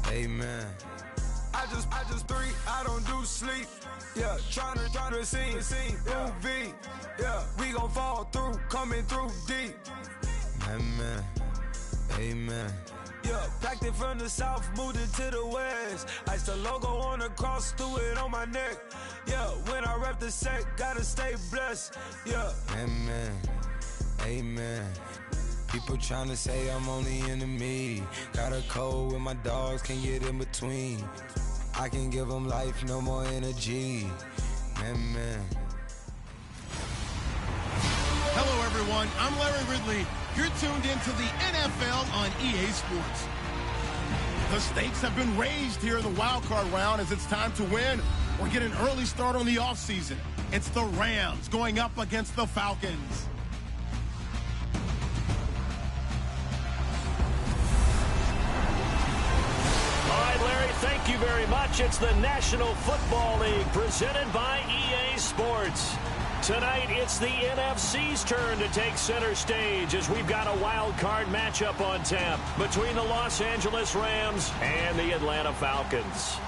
Amen. I just three, I don't do sleep. Yeah, tryna see. UV, yeah, we gon' fall through, coming through deep. Amen. Amen. Yeah, packed it from the south, moved it to the west. Iced the logo on the cross, threw it on my neck. Yeah, when I rep the set, gotta stay blessed. Yeah. Amen. Amen. People tryna say I'm on the enemy. Got a cold with my dogs, can't get in between. I can give them life, no more energy. Amen. Hello, everyone. I'm Larry Ridley. You're tuned into the NFL on EA Sports. The stakes have been raised here in the wild card round as it's time to win or get an early start on the offseason. It's the Rams going up against the Falcons. All right, Larry, thank you very much. It's the National Football League presented by EA Sports. Tonight, it's the NFC's turn to take center stage as we've got a wild card matchup on tap between the Los Angeles Rams and the Atlanta Falcons.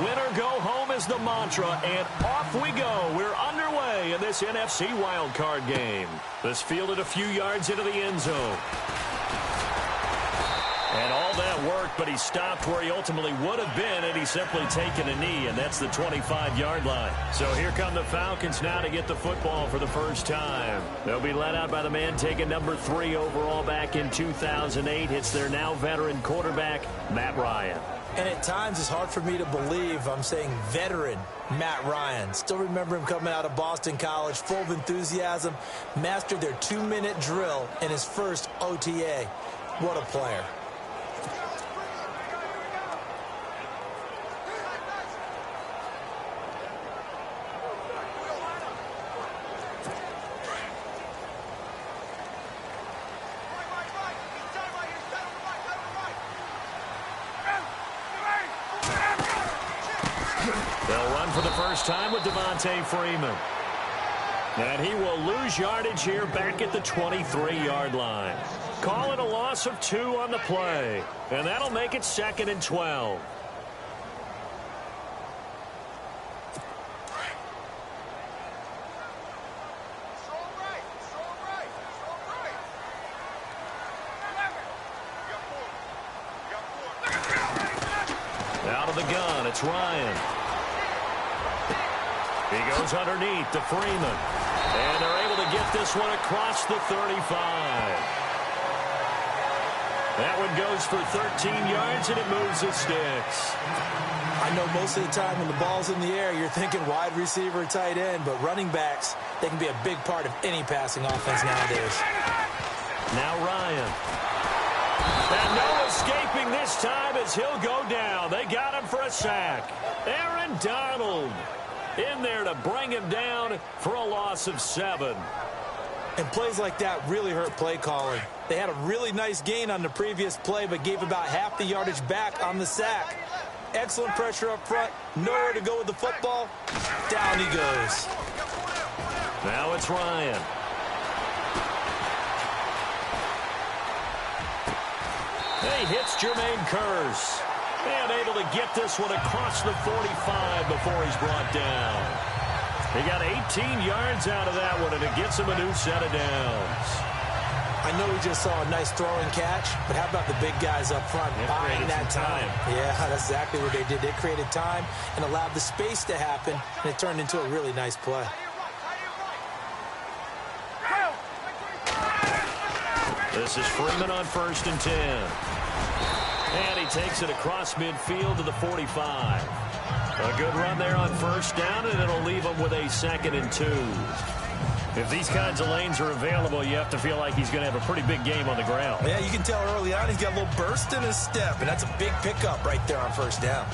Win or go home is the mantra, and off we go. We're underway in this NFC wildcard game. This fielded a few yards into the end zone. And all that worked, but he stopped where he ultimately would have been had he simply taken a knee, and that's the 25-yard line. So here come the Falcons now to get the football for the first time. They'll be led out by the man taking number 3 overall back in 2008. It's their now veteran quarterback, Matt Ryan. And at times it's hard for me to believe I'm saying veteran Matt Ryan. Still remember him coming out of Boston College, full of enthusiasm, mastered their 2-minute drill in his first OTA. What a player. For the first time with Devontae Freeman. And he will lose yardage here back at the 23-yard line. Call it a loss of 2 on the play. And that'll make it 2nd and 12. Out of the gun, it's Ryan. He goes underneath to Freeman. And they're able to get this one across the 35. That one goes for 13 yards, and it moves the sticks. I know most of the time when the ball's in the air, you're thinking wide receiver, tight end, but running backs, they can be a big part of any passing offense nowadays. Now Ryan. And no escaping this time as he'll go down. They got him for a sack. Aaron Donald in there to bring him down for a loss of 7. And plays like that really hurt play calling. They had a really nice gain on the previous play, but gave about half the yardage back on the sack. Excellent pressure up front. Nowhere to go with the football. Down he goes. Now it's Ryan. He hits Jermaine Kearse. And able to get this one across the 45 before he's brought down. He got 18 yards out of that one, and it gets him a new set of downs. I know we just saw a nice throwing catch, but how about the big guys up front buying that time? Yeah, that's exactly what they did. They created time and allowed the space to happen, and it turned into a really nice play. This is Freeman on 1st and 10. And he takes it across midfield to the 45. A good run there on 1st down, and it'll leave him with a 2nd and 2. If these kinds of lanes are available, you have to feel like he's going to have a pretty big game on the ground. Yeah, you can tell early on he's got a little burst in his step, and that's a big pickup right there on 1st down.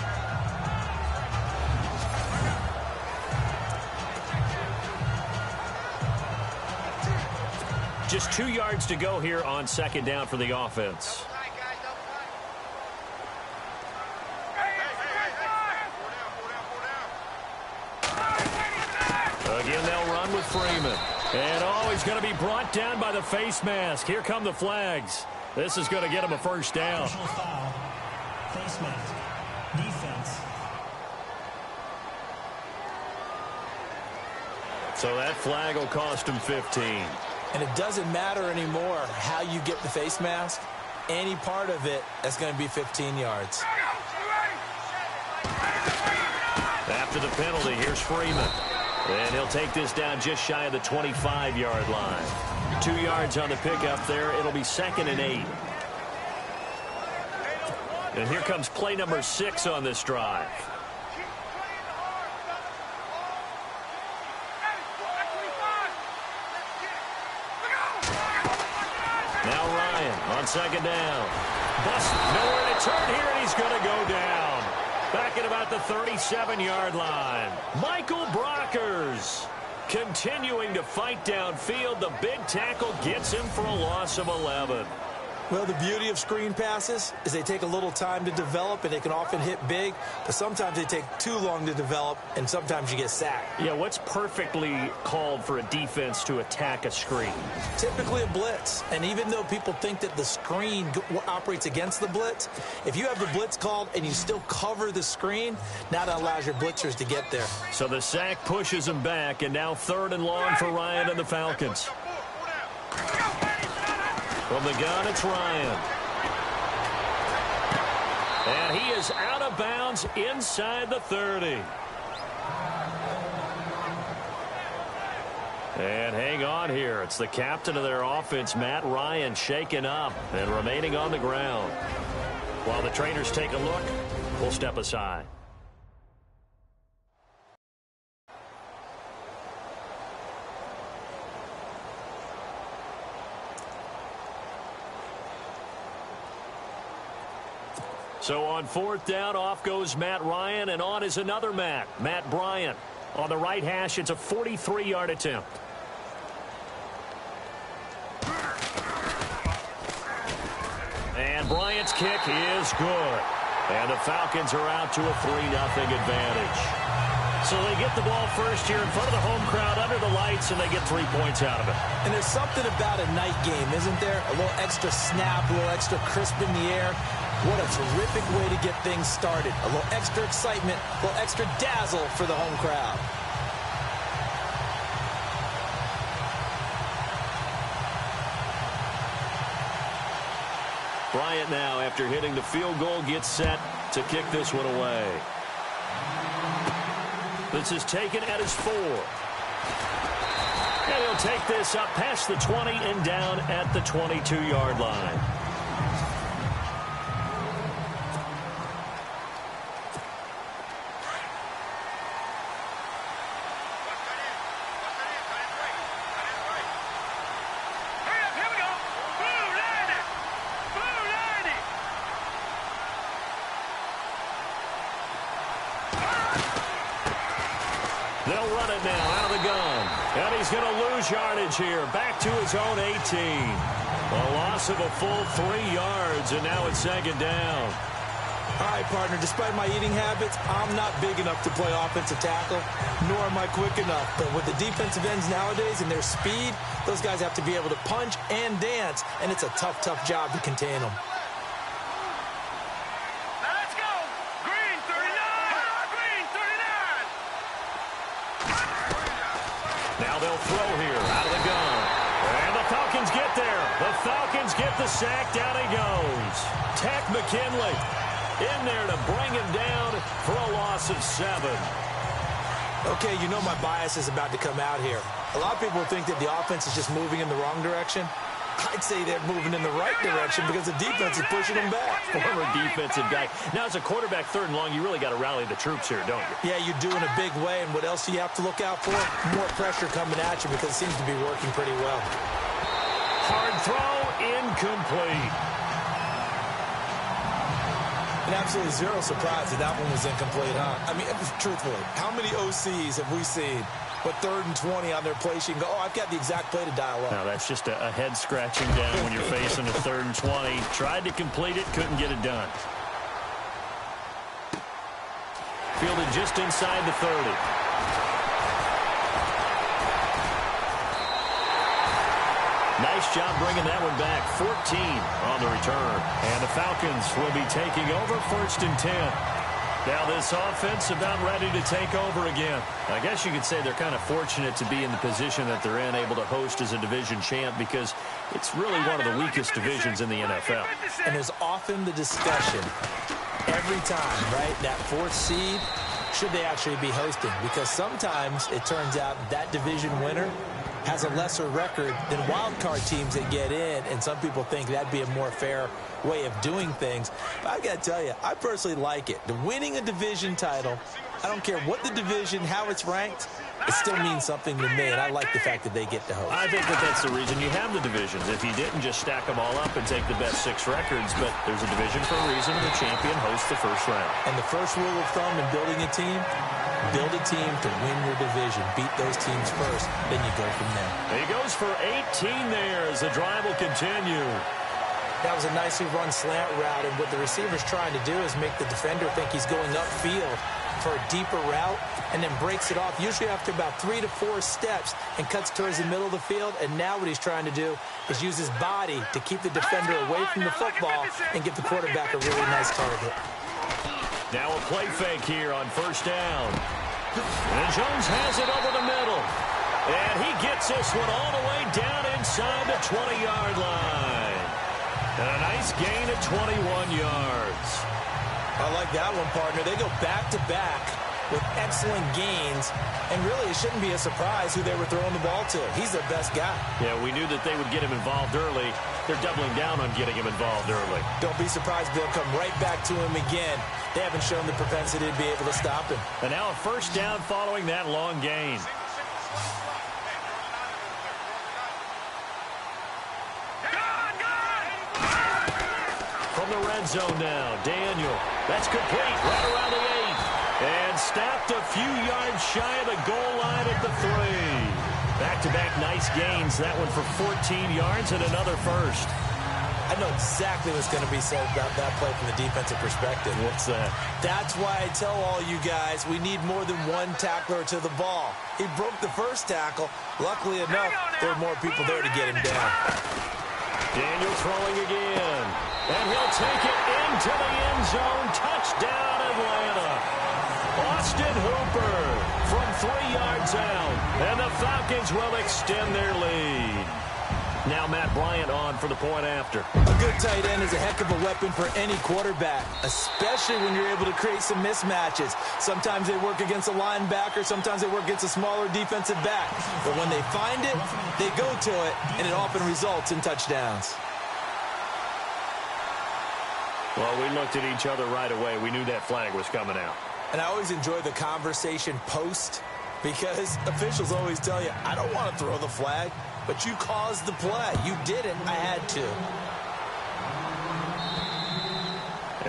Just 2 yards to go here on 2nd down for the offense. Again, they'll run with Freeman. And, he's going to be brought down by the face mask. Here come the flags. This is going to get him a 1st down. Personal foul. Face mask. Defense. So that flag will cost him 15. And it doesn't matter anymore how you get the face mask. Any part of it, that's going to be 15 yards. After the penalty, here's Freeman. And he'll take this down just shy of the 25-yard line. 2 yards on the pickup there. It'll be 2nd and 8. And here comes play number 6 on this drive. Now Ryan on 2nd down. Bust, nowhere to turn here, and he's going to go down. Back at about the 37-yard line. Michael Brockers continuing to fight downfield. The big tackle gets him for a loss of 11. Well, the beauty of screen passes is they take a little time to develop, and they can often hit big, but sometimes they take too long to develop, and sometimes you get sacked. Yeah, what's perfectly called for a defense to attack a screen? Typically a blitz, and even though people think that the screen operates against the blitz, if you have the blitz called and you still cover the screen, now that allows your blitzers to get there. So the sack pushes them back, and now 3rd and long for Ryan and the Falcons. From the gun, it's Ryan. And he is out of bounds inside the 30. And hang on here. It's the captain of their offense, Matt Ryan, shaken up and remaining on the ground. While the trainers take a look, we'll step aside. So on 4th down, off goes Matt Ryan, and on is another Matt Bryant. On the right hash, it's a 43-yard attempt. And Bryant's kick is good. And the Falcons are out to a 3-0 advantage. So they get the ball first here in front of the home crowd under the lights, and they get 3 points out of it. And there's something about a night game, isn't there? A little extra snap, a little extra crisp in the air. What a terrific way to get things started. A little extra excitement, a little extra dazzle for the home crowd. Bryant now, after hitting the field goal, gets set to kick this one away. This is taken at his 4. And he'll take this up past the 20 and down at the 22-yard line. They'll run it now out of the gun. And he's going to lose yardage here. Back to his own 18. A loss of a full 3 yards, and now it's 2nd down. All right, partner, despite my eating habits, I'm not big enough to play offensive tackle, nor am I quick enough. But with the defensive ends nowadays and their speed, those guys have to be able to punch and dance, and it's a tough, tough job to contain them. They'll throw here out of the gun. And the Falcons get there. The Falcons get the sack. Down he goes. Tack McKinley in there to bring him down for a loss of 7. Okay, you know my bias is about to come out here. A lot of people think that the offense is just moving in the wrong direction. I'd say they're moving in the right direction because the defense is pushing them back. Former defensive guy. Now, as a quarterback 3rd and long, you really got to rally the troops here, don't you? Yeah, you do in a big way. And what else do you have to look out for? More pressure coming at you because it seems to be working pretty well. Hard throw, incomplete. And absolutely zero surprise that that one was incomplete, huh? I mean, truthfully, how many OCs have we seen but 3rd and 20 on their play sheet and go, oh, I've got the exact play to dial up? Now, that's just a head-scratching down when you're facing a 3rd and 20. Tried to complete it, couldn't get it done. Fielded just inside the 30. Nice job bringing that one back. 14 on the return. And the Falcons will be taking over 1st and 10. Now this offense about ready to take over again. I guess you could say they're kind of fortunate to be in the position that they're in, able to host as a division champ, because it's really one of the weakest divisions in the NFL. And there's often the discussion every time, right, that 4th seed, should they actually be hosting? Because sometimes it turns out that division winner has a lesser record than wild card teams that get in, and some people think that'd be a more fair way of doing things. But I got to tell you, I personally like it. The winning a division title, I don't care what the division, how it's ranked, it still means something to me, and I like the fact that they get to host. I think that's the reason you have the divisions. If you didn't, just stack them all up and take the best 6 records, but there's a division for a reason, and the champion hosts the first round. And the first rule of thumb in building a team, build a team to win your division. Beat those teams first, then you go from there. He goes for 18 there as the drive will continue. That was a nicely run slant route, and what the receiver's trying to do is make the defender think he's going upfield for a deeper route, and then breaks it off, usually after about 3 to 4 steps, and cuts towards the middle of the field. And now what he's trying to do is use his body to keep the defender away from the football and give the quarterback a really nice target. Now a play fake here on first down. And Jones has it over the middle. And he gets this one all the way down inside the 20-yard line. And a nice gain of 21 yards. I like that one, partner. They go back-to-back with excellent gains, and really it shouldn't be a surprise who they were throwing the ball to. He's their best guy. Yeah, we knew that they would get him involved early. They're doubling down on getting him involved early. Don't be surprised they'll come right back to him again. They haven't shown the propensity to be able to stop him. And now a first down following that long gain. From the red zone now, Daniel. That's complete right around the 8. And stopped a few yards shy of the goal line at the 3. Back-to-back nice gains. That one for 14 yards and another first. I know exactly what's going to be said about that play from the defensive perspective. What's that? That's why I tell all you guys we need more than one tackler to the ball. He broke the first tackle. Luckily enough, there were more people there to get him down. Daniel throwing again. And he'll take it into the end zone. Touchdown, Atlanta. Austin Hooper from 3 yards out. And the Falcons will extend their lead. Now Matt Bryant on for the point after. A good tight end is a heck of a weapon for any quarterback, especially when you're able to create some mismatches. Sometimes they work against a linebacker, sometimes they work against a smaller defensive back. But when they find it, they go to it, and it often results in touchdowns. Well, we looked at each other right away. We knew that flag was coming out. And I always enjoy the conversation post, because officials always tell you, I don't want to throw the flag, but you caused the play. You did it. I had to.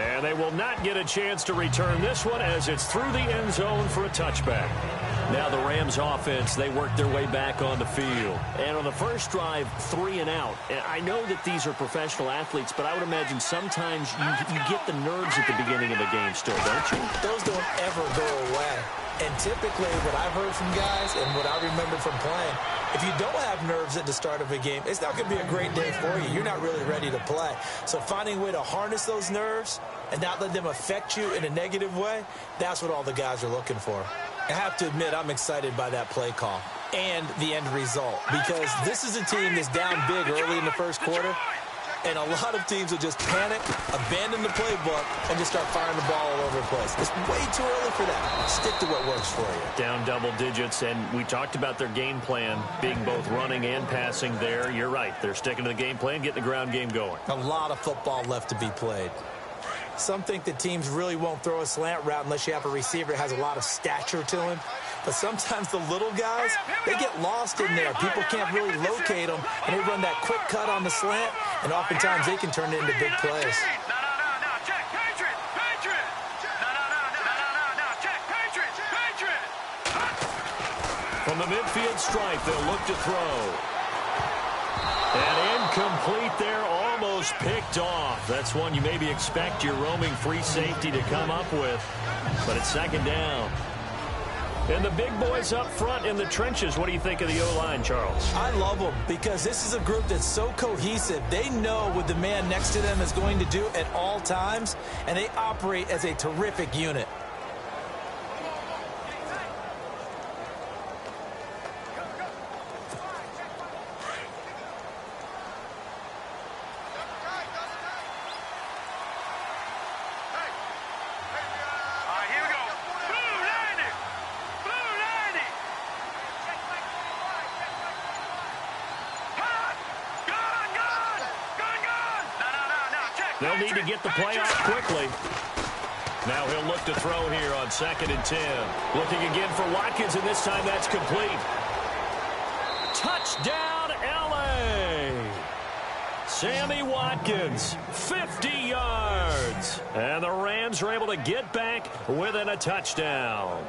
And they will not get a chance to return this one as it's through the end zone for a touchback. Now the Rams offense, they work their way back on the field. And on the first drive, 3 and out. And I know that these are professional athletes, but I would imagine sometimes you get the nerves at the beginning of a game still, don't you? Those don't ever go away. And typically what I've heard from guys and what I remember from playing, if you don't have nerves at the start of a game, it's not going to be a great day for you. You're not really ready to play. So finding a way to harness those nerves and not let them affect you in a negative way, that's what all the guys are looking for. I have to admit, I'm excited by that play call and the end result, because this is a team that's down big early in the first quarter, and a lot of teams will just panic, abandon the playbook, and just start firing the ball all over the place. It's way too early for that. Stick to what works for you. Down double digits, and we talked about their game plan being both running and passing there. You're right. They're sticking to the game plan, getting the ground game going. A lot of football left to be played. Some think that teams really won't throw a slant route unless you have a receiver that has a lot of stature to him. But sometimes the little guys, they get lost in there. People can't really locate them, and they run that quick cut on the slant, and oftentimes they can turn it into big plays. From the midfield stripe, they'll look to throw. And incomplete there, almost picked off. That's one you maybe expect your roaming free safety to come up with. But it's second down. And the big boys up front in the trenches, what do you think of the O-line, Charles? I love them because this is a group that's so cohesive. They know what the man next to them is going to do at all times, and they operate as a terrific unit. They'll need to get the play off quickly. Now he'll look to throw here on 2nd and 10. Looking again for Watkins, and this time that's complete. Touchdown, L.A. Sammy Watkins, 50 yards. And the Rams are able to get back within a touchdown.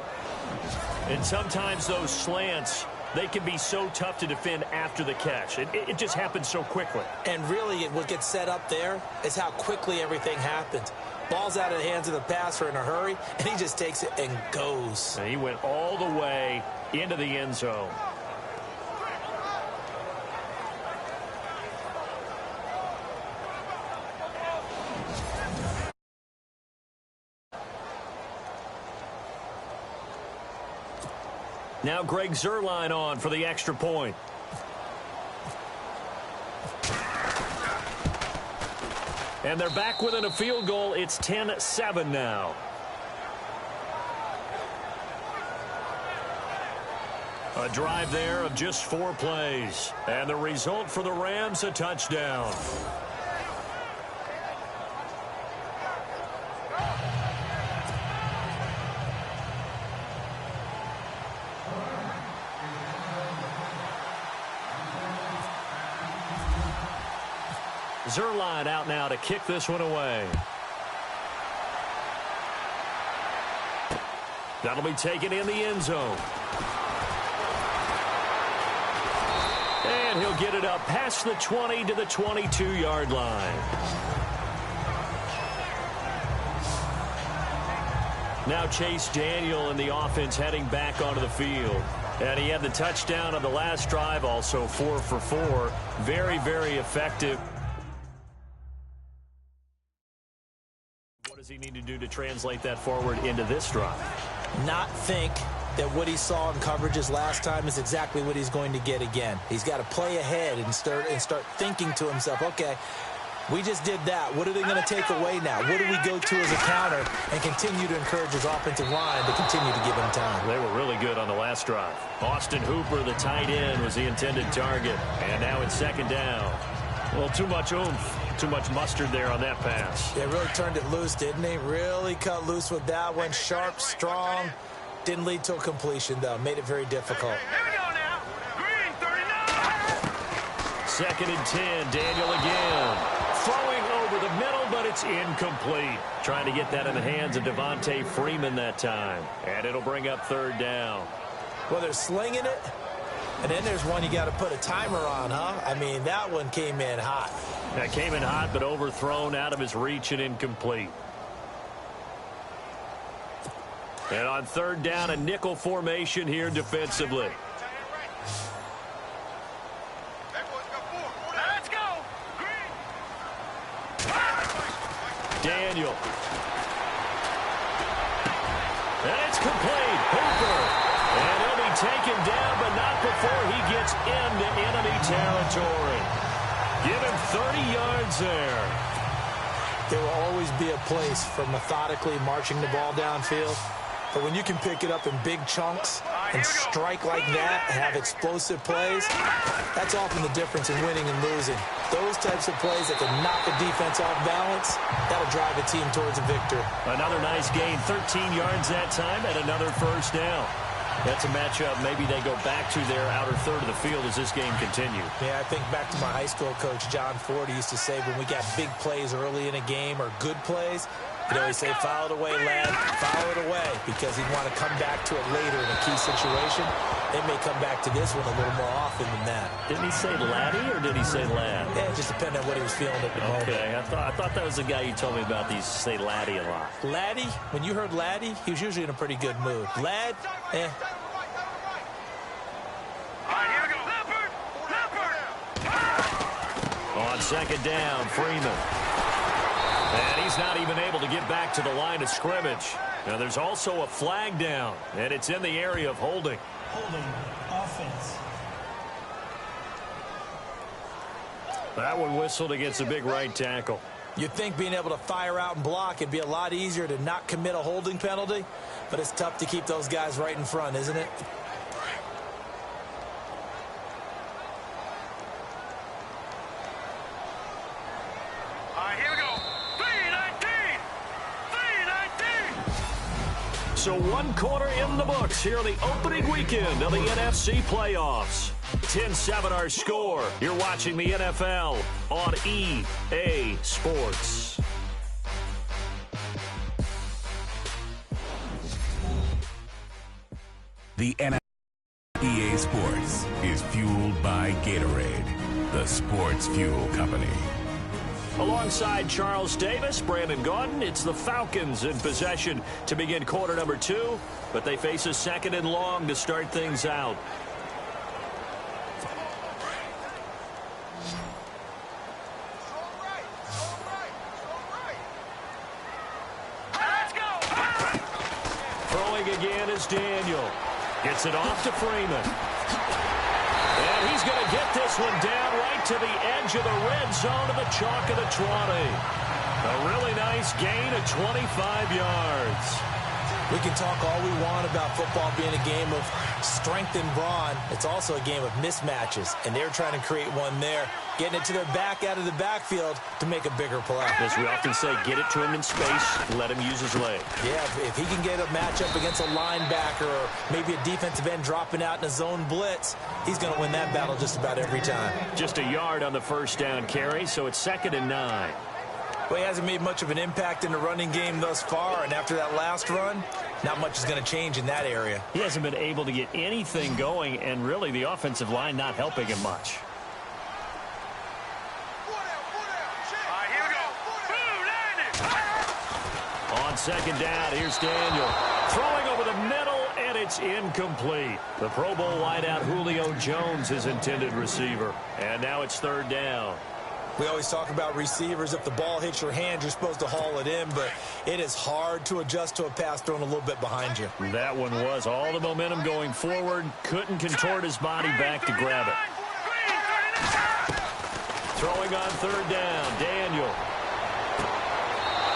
And sometimes those slants They can be so tough to defend after the catch. It just happens so quickly. And really, what gets set up there is how quickly everything happens. Ball's out of the hands of the passer in a hurry, and he just takes it and goes. And he went all the way into the end zone. Now Greg Zuerlein on for the extra point. And they're back within a field goal. It's 10-7 now. A drive there of just 4 plays. And the result for the Rams, a touchdown. Zuerlein out now to kick this one away. That'll be taken in the end zone. And he'll get it up past the 20 to the 22-yard line. Now Chase Daniel in the offense heading back onto the field. And he had the touchdown on the last drive, also 4 for 4. Very, very effective. What does he need to do to translate that forward into this drive? Not think that what he saw in coverages last time is exactly what he's going to get again. He's got to play ahead and start thinking to himself, okay, we just did that. What are they going to take away now? What do we go to as a counter? And continue to encourage his offensive line to continue to give him time. They were really good on the last drive. Austin Hooper, the tight end, was the intended target. And now it's second down. Well, too much oomph. Too much mustard there on that pass. They really turned it loose, didn't he? Really cut loose with that one. Sharp, strong. Didn't lead to a completion, though. Made it very difficult. Here we go now. Green, 39. Second and 10. Daniel again. Throwing over the middle, but it's incomplete. Trying to get that in the hands of Devontae Freeman that time. And it'll bring up third down. Well, they're slinging it. And then there's one you got to put a timer on, huh? I mean, that one came in hot. That came in hot, but overthrown out of his reach and incomplete. And on third down, a nickel formation here defensively. Let's go. Daniel. And it's complete. Hooper. And he'll be taken down, but not before he gets into enemy territory. Give him 30 yards there. There will always be a place for methodically marching the ball downfield. But when you can pick it up in big chunks and strike like that and have explosive plays, that's often the difference in winning and losing. Those types of plays that can knock a defense off balance, that'll drive a team towards a victory. Another nice gain, 13 yards that time, and another first down. That's a matchup maybe they go back to their outer third of the field as this game continues. Yeah, I think back to my high school coach, John Ford. He used to say when we got big plays early in a game or good plays, he'd always say, foul it away, lad, foul it away, because he'd want to come back to it later in a key situation. They may come back to this one a little more often than that. Didn't he say laddie or did he say lad? Yeah, it just depended on what he was feeling at the moment. Okay, I thought that was the guy you told me about. These say laddie a lot. Laddie, when you heard laddie, he was usually in a pretty good mood. Lad, eh. On second down, Freeman. And he's not even able to get back to the line of scrimmage. Now there's also a flag down, and it's in the area of holding. Holding offense. That one whistled against a big right tackle. You'd think being able to fire out and block it'd be a lot easier to not commit a holding penalty, but it's tough to keep those guys right in front, isn't it? So one quarter in the books here on the opening weekend of the NFC playoffs. 10-7 our score. You're watching the NFL on EA Sports. The NFC EA Sports is fueled by Gatorade, the sports fuel company. Alongside Charles Davis, Brandon Gaudin, it's the Falcons in possession to begin quarter number 2, but they face a 2nd and long to start things out. Throwing again is Daniel. Gets it off to Freeman. And he's going to get this one down right to the edge of the red zone of the chalk of the 20. A really nice gain of 25 yards. We can talk all we want about football being a game of strength and brawn. It's also a game of mismatches, and they're trying to create one there, getting it to their back out of the backfield to make a bigger play. As we often say, get it to him in space, let him use his leg. Yeah, if he can get a matchup against a linebacker or maybe a defensive end dropping out in a zone blitz, he's going to win that battle just about every time. Just a yard on the first down carry, so it's 2nd and 9. Well, he hasn't made much of an impact in the running game thus far, and after that last run, not much is going to change in that area. He hasn't been able to get anything going, and really the offensive line not helping him much. Here we go. On 2nd down, here's Daniel. Throwing over the middle, and it's incomplete. The Pro Bowl wideout Julio Jones, his intended receiver. And now it's 3rd down. We always talk about receivers. If the ball hits your hand, you're supposed to haul it in, but it is hard to adjust to a pass thrown a little bit behind you. That one was all the momentum going forward. Couldn't contort his body back to grab it. Throwing on 3rd down, Daniel.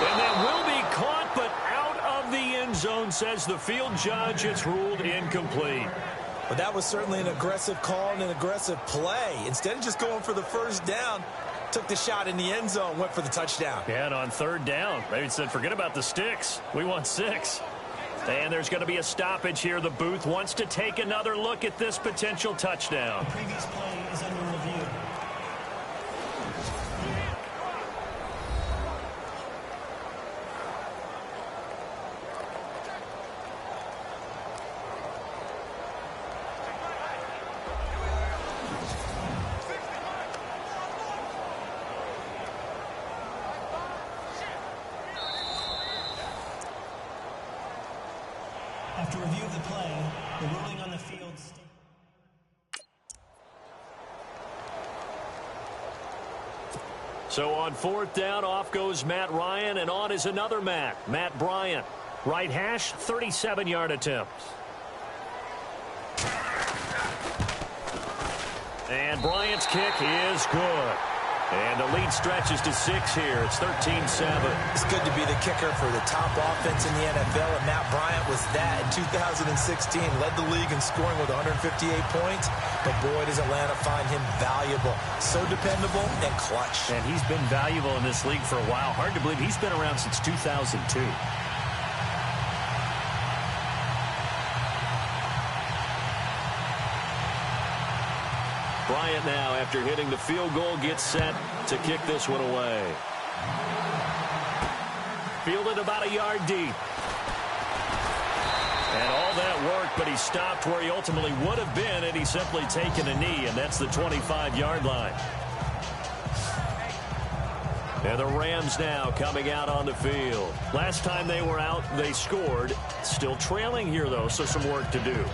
And that will be caught, but out of the end zone, says the field judge. It's ruled incomplete. But that was certainly an aggressive call and an aggressive play. Instead of just going for the first down, took the shot in the end zone, went for the touchdown. Yeah, and on 3rd down, maybe said, forget about the sticks. We want 6. And there's going to be a stoppage here. The booth wants to take another look at this potential touchdown. The previous play is under review. After review of the play, the ruling on the field states. So on 4th down, off goes Matt Ryan, and on is another Matt Bryant. Right hash, 37-yard attempt. And Bryant's kick is good. And the lead stretches to 6 here. It's 13-7. It's good to be the kicker for the top offense in the NFL, and Matt Bryant was that in 2016. Led the league in scoring with 158 points, but boy, does Atlanta find him valuable. So dependable and clutch. And he's been valuable in this league for a while. Hard to believe he's been around since 2002. Bryant now, after hitting the field goal, gets set to kick this one away. Fielded about a yard deep. And all that work, but he stopped where he ultimately would have been had he simply taken a knee, and that's the 25-yard line. And the Rams now coming out on the field. Last time they were out, they scored. Still trailing here, though, so some work to do.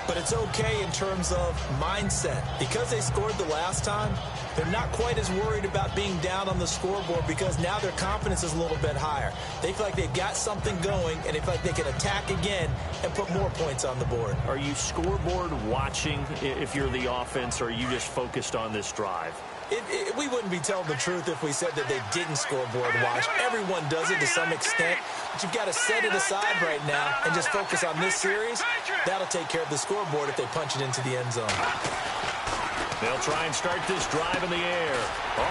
But it's okay in terms of mindset. Because they scored the last time, they're not quite as worried about being down on the scoreboard because now their confidence is a little bit higher. They feel like they've got something going, and they feel like they can attack again and put more points on the board. Are you scoreboard watching if you're the offense, or are you just focused on this drive? We wouldn't be telling the truth if we said that they didn't scoreboard watch. Everyone does it to some extent, but you've got to set it aside right now and just focus on this series. That'll take care of the scoreboard if they punch it into the end zone. They'll try and start this drive in the air.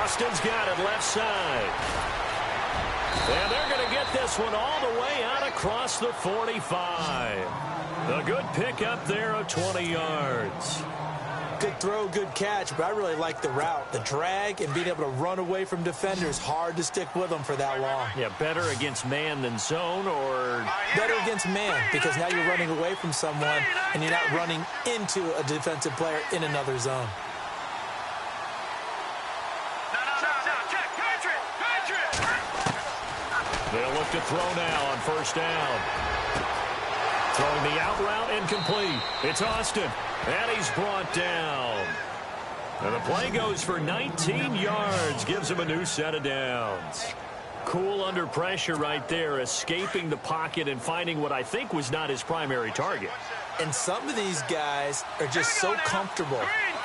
Austin's got it left side. And they're going to get this one all the way out across the 45. A good pickup there of 20 yards. Good throw, good catch, but I really like the route. The drag and being able to run away from defenders, hard to stick with them for that long. Yeah, better against man than zone, or better against man, because now you're running away from someone and you're not running into a defensive player in another zone. They'll look to throw now on first down. Throwing the out route, incomplete. It's Austin, and he's brought down. And the play goes for 19 yards, gives him a new set of downs. Cool under pressure right there, escaping the pocket and finding what I think was not his primary target. And some of these guys are just so comfortable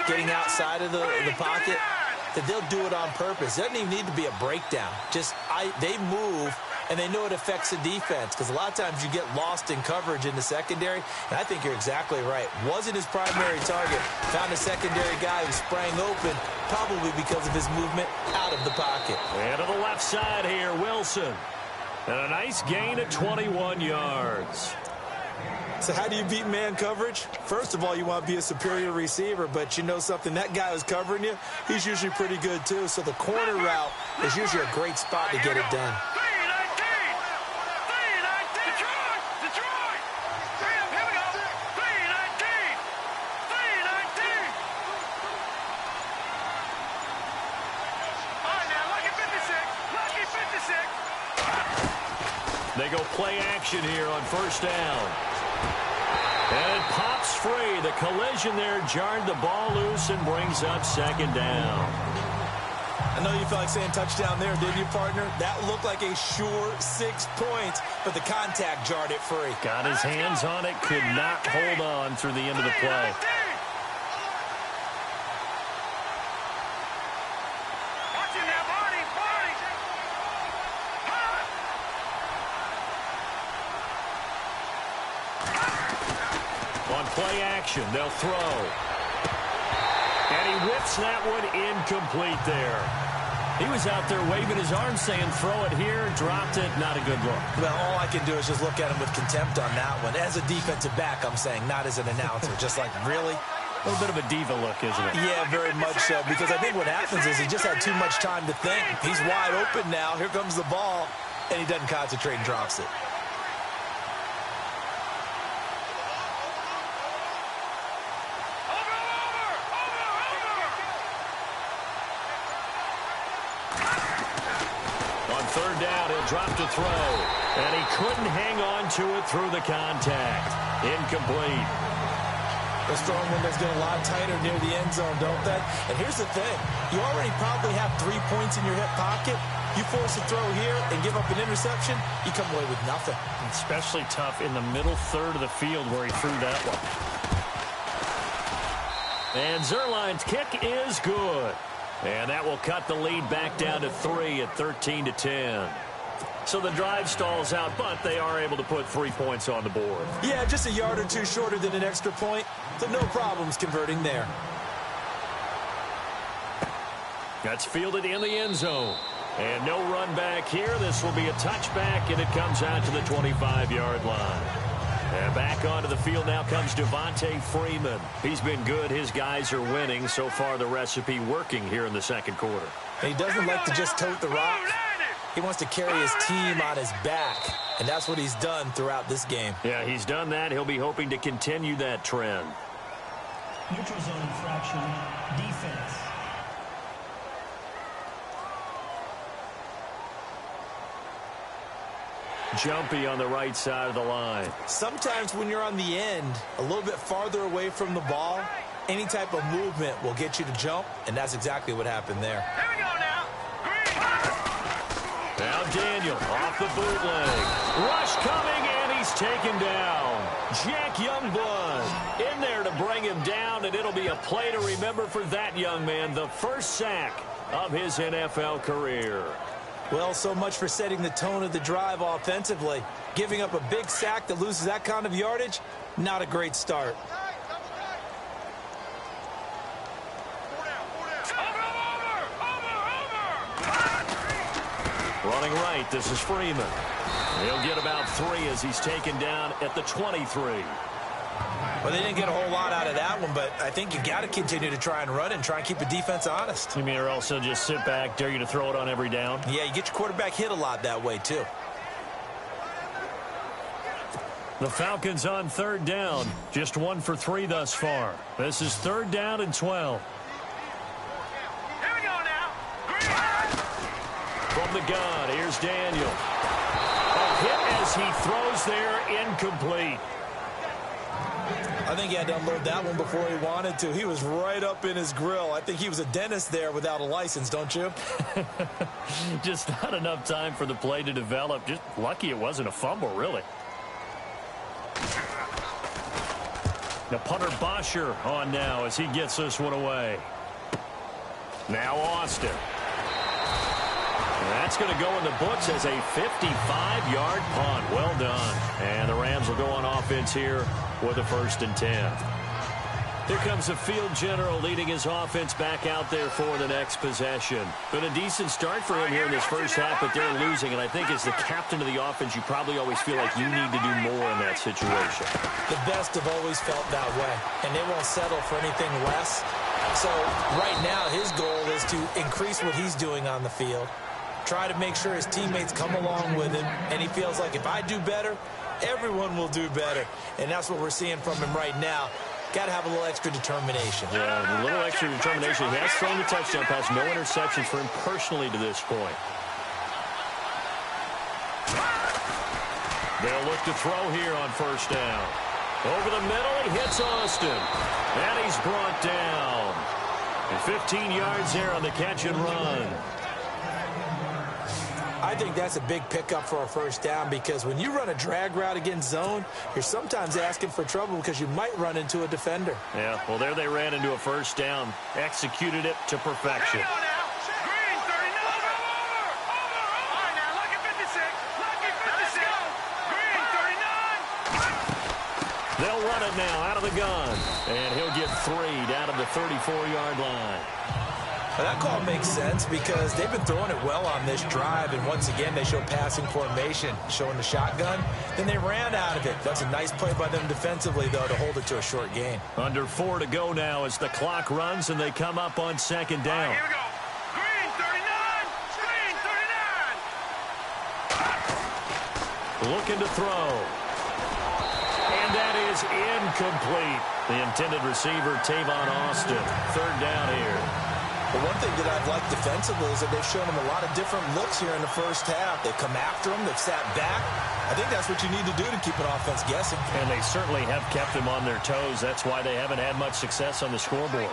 getting outside of the pocket that they'll do it on purpose. It doesn't even need to be a breakdown. They move, and they know it affects the defense, because a lot of times you get lost in coverage in the secondary, and I think you're exactly right. Wasn't his primary target. Found a secondary guy who sprang open, probably because of his movement out of the pocket. And to the left side here, Wilson. And a nice gain of 21 yards. So how do you beat man coverage? First of all, you want to be a superior receiver, but you know something, that guy who's covering you, he's usually pretty good too. So the corner route is usually a great spot to get it done. They go play action here on first down. And it pops free. The collision there jarred the ball loose and brings up second down. I know you felt like saying touchdown there, didn't you, partner? That looked like a sure 6 points, but the contact jarred it free. Got his hands on it, could not hold on through the end of the play. Play action, they'll throw. And he whips that one incomplete there. He was out there waving his arms saying, throw it here, dropped it, not a good look. Well, all I can do is just look at him with contempt on that one. As a defensive back, I'm saying, not as an announcer. Just like, really? A little bit of a diva look, isn't it? Yeah, very much so, because I think what happens is he just had too much time to think. He's wide open now, here comes the ball, and he doesn't concentrate and drops it. Third down, he'll drop to throw. And he couldn't hang on to it through the contact. Incomplete. Those throwing windows get a lot tighter near the end zone, don't they? And here's the thing. You already probably have 3 points in your hip pocket. You force a throw here and give up an interception, you come away with nothing. Especially tough in the middle third of the field where he threw that one. And Zerline's kick is good. And that will cut the lead back down to 3 at 13-10. So the drive stalls out, but they are able to put 3 points on the board. Yeah, just a yard or two shorter than an extra point, so no problems converting there. That's fielded in the end zone. And no run back here. This will be a touchback, and it comes out to the 25-yard line. And back onto the field now comes Devontae Freeman. He's been good. His guys are winning. So far, the recipe working here in the second quarter. And he doesn't like to just tote the rock. He wants to carry his team on his back. And that's what he's done throughout this game. Yeah, he's done that. He'll be hoping to continue that trend. Neutral zone infraction, defense. Jumpy on the right side of the line. Sometimes when you're on the end, a little bit farther away from the ball, any type of movement will get you to jump, and that's exactly what happened there. Here we go now. Now Daniel off the bootleg. Rush coming, and he's taken down. Jack Youngblood in there to bring him down, and it'll be a play to remember for that young man. The first sack of his NFL career. Well, so much for setting the tone of the drive offensively. Giving up a big sack that loses that kind of yardage, not a great start. Running right, this is Freeman. He'll get about 3 as he's taken down at the 23. Well, they didn't get a whole lot out of that one, but I think you got to continue to try and run and try and keep the defense honest. You mean or also just sit back, dare you to throw it on every down? Yeah, you get your quarterback hit a lot that way, too. The Falcons on third down. Just 1 for 3 thus far. This is 3rd down and 12. Here we go now. From the gun, here's Daniel. A hit as he throws there, incomplete. I think he had to unload that one before he wanted to. He was right up in his grill. I think he was a dentist there without a license, don't you? Just not enough time for the play to develop. Just lucky it wasn't a fumble, really. Now punter Bosher on now as he gets this one away. Now Austin. That's going to go in the books as a 55-yard punt. Well done. And the Rams will go on offense here with a 1st and 10. Here comes the field general leading his offense back out there for the next possession. Been a decent start for him here in this first half, but they're losing. And I think as the captain of the offense, you probably always feel like you need to do more in that situation. The best have always felt that way, and they won't settle for anything less. So right now his goal is to increase what he's doing on the field, try to make sure his teammates come along with him, and he feels like if I do better, everyone will do better. And that's what we're seeing from him right now. Got to have a little extra determination. Yeah, a little extra determination. He has thrown the touchdown pass. No interceptions for him personally to this point. They'll look to throw here on 1st down. Over the middle, he hits Austin. And he's brought down. And 15 yards there on the catch and run. I think that's a big pickup for a 1st down, because when you run a drag route against zone, you're sometimes asking for trouble because you might run into a defender. Yeah, well, there they ran into a 1st down. Executed it to perfection. Here we go now. Green, 39. Over. All right, now, lucky 56. Lucky 56. Green, 39. They'll run it now out of the gun. And he'll get 3 down to the 34-yard line. Well, that call makes sense because they've been throwing it well on this drive, and once again they show passing formation, showing the shotgun. Then they ran out of it. That's a nice play by them defensively, though, to hold it to a short gain. Under 4 to go now as the clock runs and they come up on 2nd down. Here we go. Green, 39. Green, 39. Looking to throw. And that is incomplete. The intended receiver, Tavon Austin. 3rd down here. The one thing that I've liked defensively is that they've shown them a lot of different looks here in the first half. They've come after them. They've sat back. I think that's what you need to do to keep an offense guessing. And they certainly have kept them on their toes. That's why they haven't had much success on the scoreboard.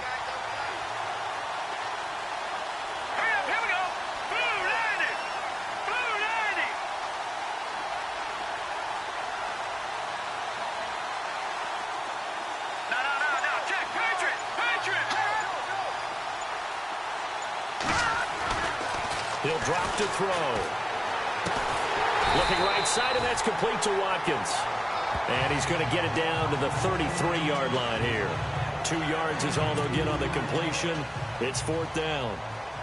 Hurry up, here we go. Blue 90. Blue 90. No. Check. Patriot. He'll drop to throw. Looking right side, and that's complete to Watkins. And he's going to get it down to the 33-yard line here. 2 yards is all they'll get on the completion. It's 4th down.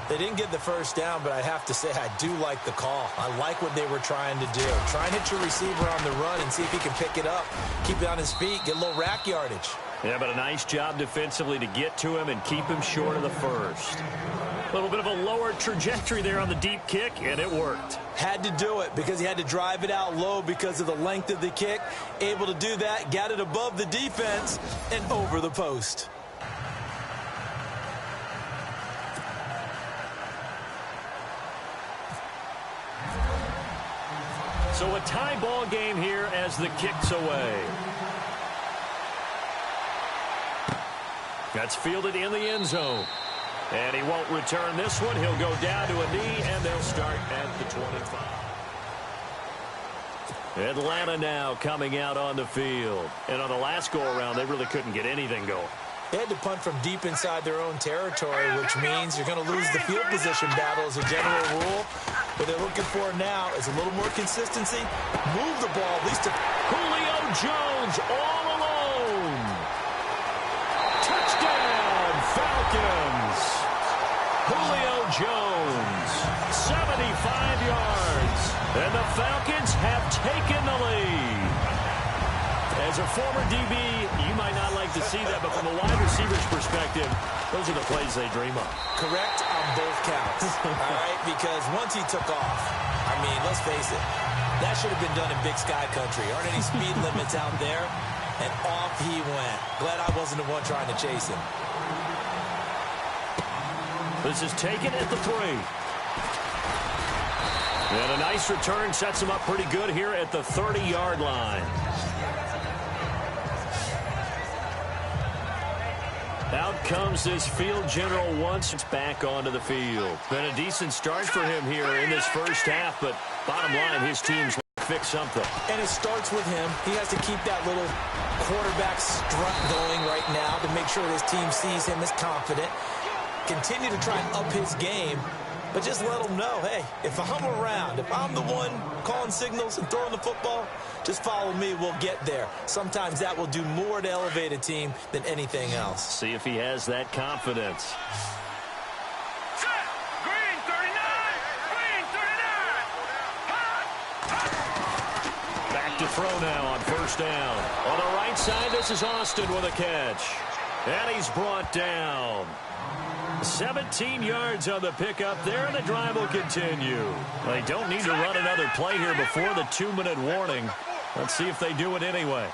They didn't get the 1st down, but I have to say I do like the call. I like what they were trying to do. Try and hit your receiver on the run and see if he can pick it up. Keep it on his feet, get a little rack yardage. Yeah, but a nice job defensively to get to him and keep him short of the 1st. A little bit of a lower trajectory there on the deep kick, and it worked. Had to do it because he had to drive it out low because of the length of the kick. Able to do that, got it above the defense and over the post. So a tie ball game here as the kick's away. That's fielded in the end zone. And he won't return this one. He'll go down to a knee, and they'll start at the 25. Atlanta now coming out on the field. And on the last go-around, they really couldn't get anything going. They had to punt from deep inside their own territory, which means you're going to lose the field position battle as a general rule. What they're looking for now is a little more consistency. Move the ball, at least to Julio Jones all alone. Touchdown, Falcons. Julio Jones, 75 yards. And the Falcons have taken the lead. As a former DB, you might not like to see that, but from a wide receiver's perspective, those are the plays they dream of. Correct on both counts, all right? Because once he took off, I mean, let's face it, that should have been done in Big Sky Country. Aren't any speed limits out there? And off he went. Glad I wasn't the one trying to chase him. This is taken at the 3. And a nice return sets him up pretty good here at the 30-yard line. Out comes this field general once it's back onto the field. Been a decent start for him here in this first half, but bottom line, his team's fix something. And it starts with him. He has to keep that little quarterback strut going right now to make sure his team sees him as confident. Continue to try and up his game, but just let him know, hey, if I'm around, if I'm the one calling signals and throwing the football, just follow me, we'll get there. Sometimes that will do more to elevate a team than anything else. See if he has that confidence. Set. Green 39. Green 39. Back to throw now on first down. On the right side, this is Austin with a catch. And he's brought down. 17 yards on the pickup there, and the drive will continue. They don't need to run another play here before the 2-minute warning. Let's see if they do it anyway.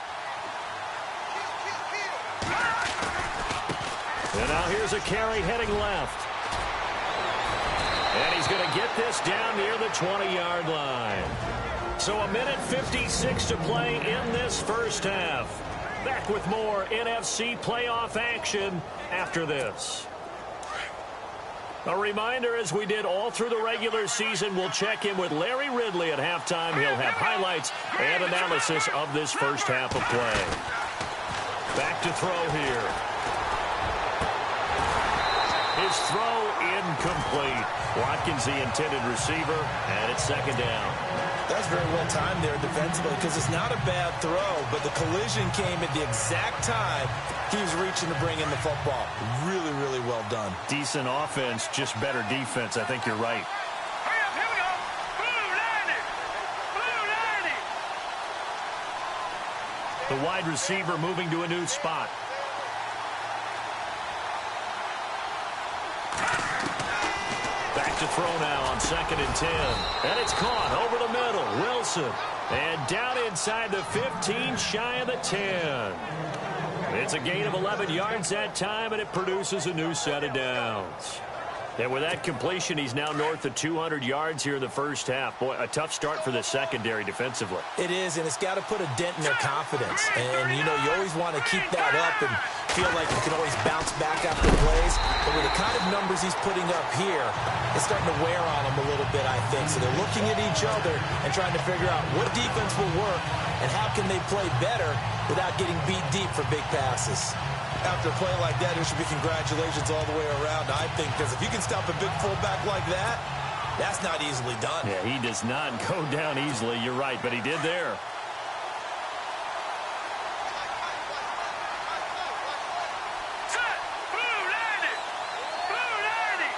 And now here's a carry heading left. And he's going to get this down near the 20-yard line. So a minute 56 to play in this first half. Back with more NFC playoff action after this. A reminder, as we did all through the regular season, we'll check in with Larry Ridley at halftime. He'll have highlights and analysis of this first half of play. Back to throw here. His throw incomplete. Watkins, the intended receiver, and it's second down. That's very well timed there defensively because it's not a bad throw, but the collision came at the exact time he was reaching to bring in the football. Really, really well done. Decent offense, just better defense. I think you're right. Hurry up, here we go. Blue 90. Blue 90. The wide receiver moving to a new spot. Back to throw now on 2nd and 10. And it's caught over the middle. Wilson. And down inside the 15, shy of the 10. It's a gain of 11 yards that time, and it produces a new set of downs. And with that completion, he's now north of 200 yards here in the first half. Boy, a tough start for the secondary defensively. It is, and it's got to put a dent in their confidence. And, you know, you always want to keep that up and feel like you can always bounce back after plays. But with the kind of numbers he's putting up here, it's starting to wear on them a little bit, I think. So they're looking at each other and trying to figure out what defense will work and how can they play better without getting beat deep for big passes. After a play like that, there should be congratulations all the way around, I think, because if you can stop a big fullback like that, that's not easily done. Yeah, he does not go down easily. You're right, but he did there. Set. Blue 90. Blue 90.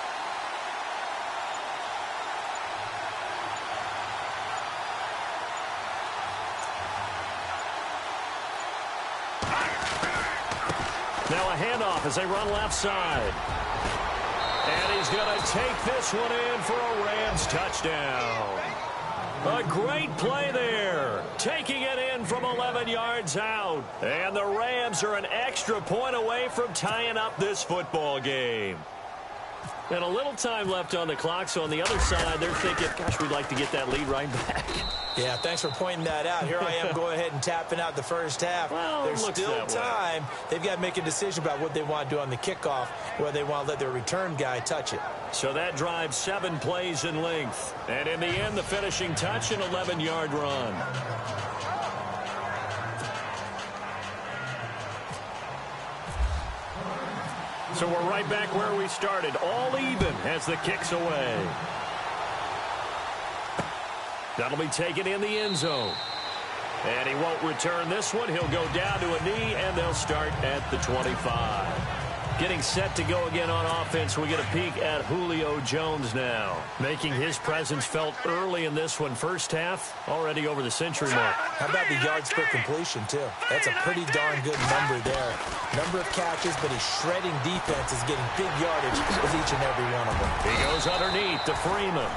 Now a handoff as they run left side. And he's going to take this one in for a Rams touchdown. A great play there. Taking it in from 11 yards out. And the Rams are an extra point away from tying up this football game. And a little time left on the clock, so on the other side, they're thinking, gosh, we'd like to get that lead right back. Yeah, thanks for pointing that out. Here I am going ahead and tapping out the first half. Well, there's still time. They've got to make a decision about what they want to do on the kickoff, whether they want to let their return guy touch it. So that drives 7 plays in length. And in the end, the finishing touch, an 11-yard run. So we're right back where we started, all even as the kick's away. That'll be taken in the end zone. And he won't return this one. He'll go down to a knee, and they'll start at the 25. Getting set to go again on offense, we get a peek at Julio Jones now. Making his presence felt early in this one. First half, already over the century mark. How about the yards per completion, too? That's a pretty darn good number there. Number of catches, but he's shredding defenses, getting big yardage with each and every one of them. He goes underneath to Freeman.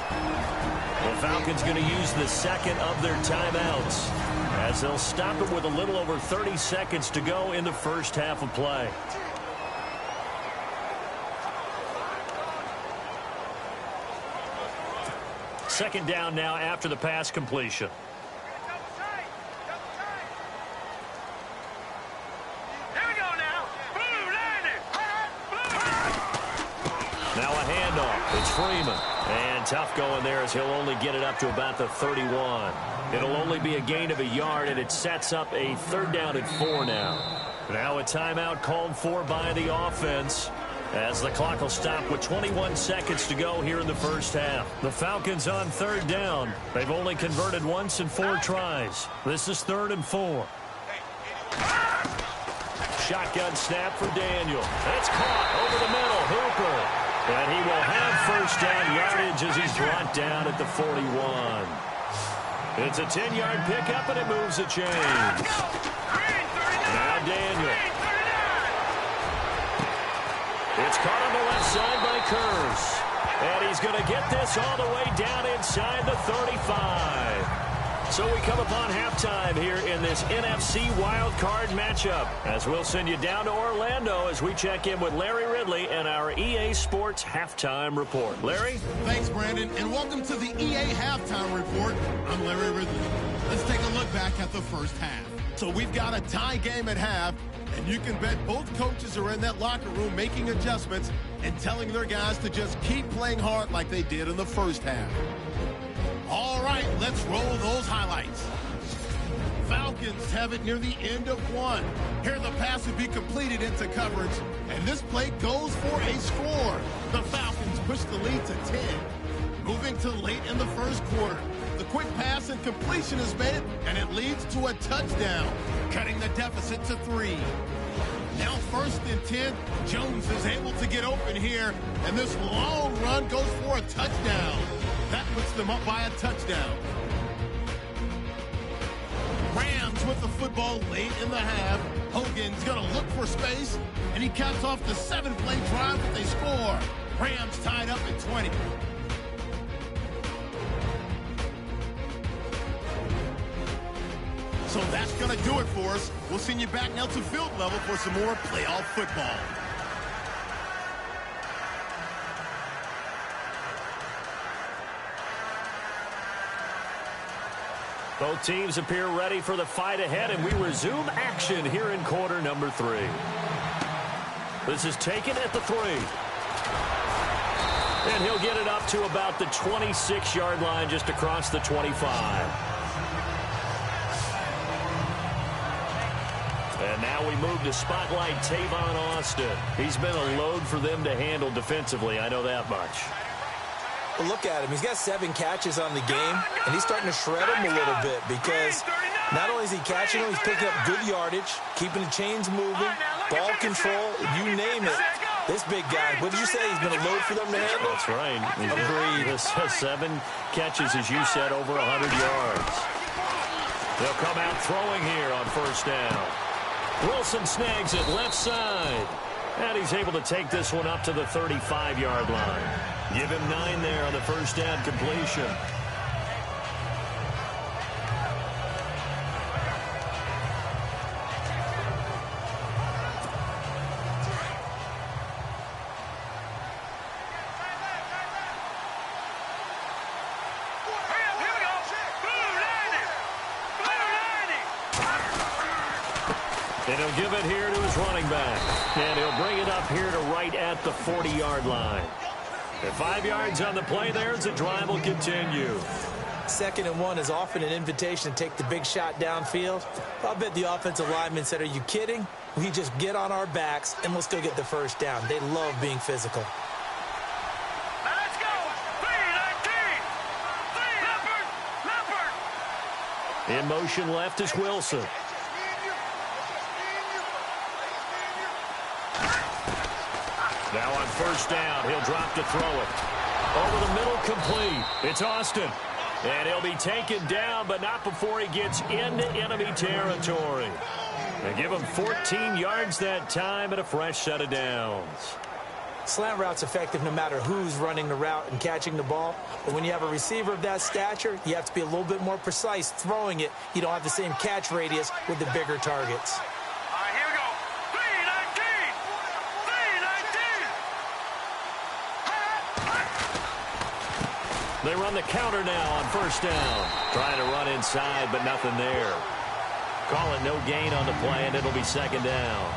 The Falcons going to use the second of their timeouts as they'll stop it with a little over 30 seconds to go in the first half of play. Second down now after the pass completion. Here we go now. Now a handoff. It's Freeman. And tough going there as he'll only get it up to about the 31. It'll only be a gain of a yard, and it sets up a third down and 4 now. Now a timeout called for by the offense, as the clock will stop with 21 seconds to go here in the first half. The Falcons on third down. They've only converted once in 4 tries. This is 3rd and 4. Shotgun snap for Daniel. It's caught over the middle. Hooper. And he will have first down yardage as he's brought down at the 41. It's a 10-yard pickup, and it moves the chains. Now Daniel. It's caught on the left side by Kurz. And he's going to get this all the way down inside the 35. So we come upon halftime here in this NFC wildcard matchup, as we'll send you down to Orlando as we check in with Larry Ridley and our EA Sports Halftime Report. Larry? Thanks, Brandon, and welcome to the EA Halftime Report. I'm Larry Ridley. Let's take a look back at the first half. So we've got a tie game at half, and you can bet both coaches are in that locker room making adjustments and telling their guys to just keep playing hard like they did in the first half. All right, let's roll those highlights. Falcons have it near the end of 1. Here the pass would be completed into coverage, and this play goes for a score. The Falcons push the lead to 10. Moving to late in the first quarter, the quick pass and completion is made, and it leads to a touchdown, cutting the deficit to 3. Now 1st and 10, Jones is able to get open here, and this long run goes for a touchdown. That puts them up by a touchdown. Rams with the football late in the half. Hogan's going to look for space, and he caps off the 7-play drive with a score. Rams tied up at 20. So that's going to do it for us. We'll send you back now to field level for some more playoff football. Both teams appear ready for the fight ahead, and we resume action here in quarter number 3. This is taken at the 3. And he'll get it up to about the 26-yard line, just across the 25. And now we move to spotlight Tavon Austin. He's been a load for them to handle defensively, I know that much. Well, look at him. He's got 7 catches on the game, and he's starting to shred them a little bit because not only is he catching them, he's picking up good yardage, keeping the chains moving, ball control, you name it. This big guy, what did you say? He's been a load for them to handle? That's right. Agreed. 7 catches, as you said, over 100 yards. They'll come out throwing here on first down. Wilson snags it left side. And he's able to take this one up to the 35-yard line. Give him 9 there on the first down completion. And he'll give it here to his running back. And he'll bring it up here to right at the 40-yard line. And 5 yards on the play there as the drive will continue. 2nd and 1 is often an invitation to take the big shot downfield. I'll bet the offensive lineman said, are you kidding? We just get on our backs and let's go get the first down. They love being physical. Now let's go. 3-19. Leopard. In motion left is Wilson. Now on first down, he'll drop to throw it. Over the middle, complete. It's Austin. And he'll be taken down, but not before he gets into enemy territory. They give him 14 yards that time and a fresh set of downs. Slant route's effective no matter who's running the route and catching the ball. But when you have a receiver of that stature, you have to be a little bit more precise throwing it. You don't have the same catch radius with the bigger targets. All right, here we go. 319! 319! They run the counter now on first down. Trying to run inside, but nothing there. Call it no gain on the play, and it'll be second down.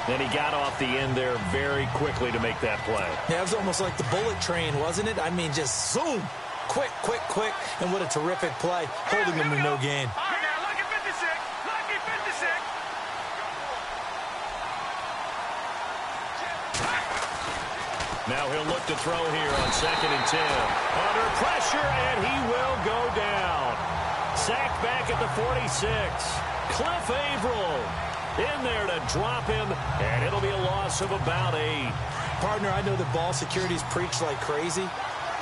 And he got off the end there very quickly to make that play. Yeah, it was almost like the bullet train, wasn't it? I mean, just zoom. Quick, quick, quick. And what a terrific play, holding him to no gain. All right, now, lucky 56. Lucky 56. Now he'll look to throw here on 2nd and 10. Under pressure, and he will go down. Sacked back at the 46. Cliff Averill in there to drop him, and it'll be a loss of about 8. Partner, I know that ball security's preached like crazy,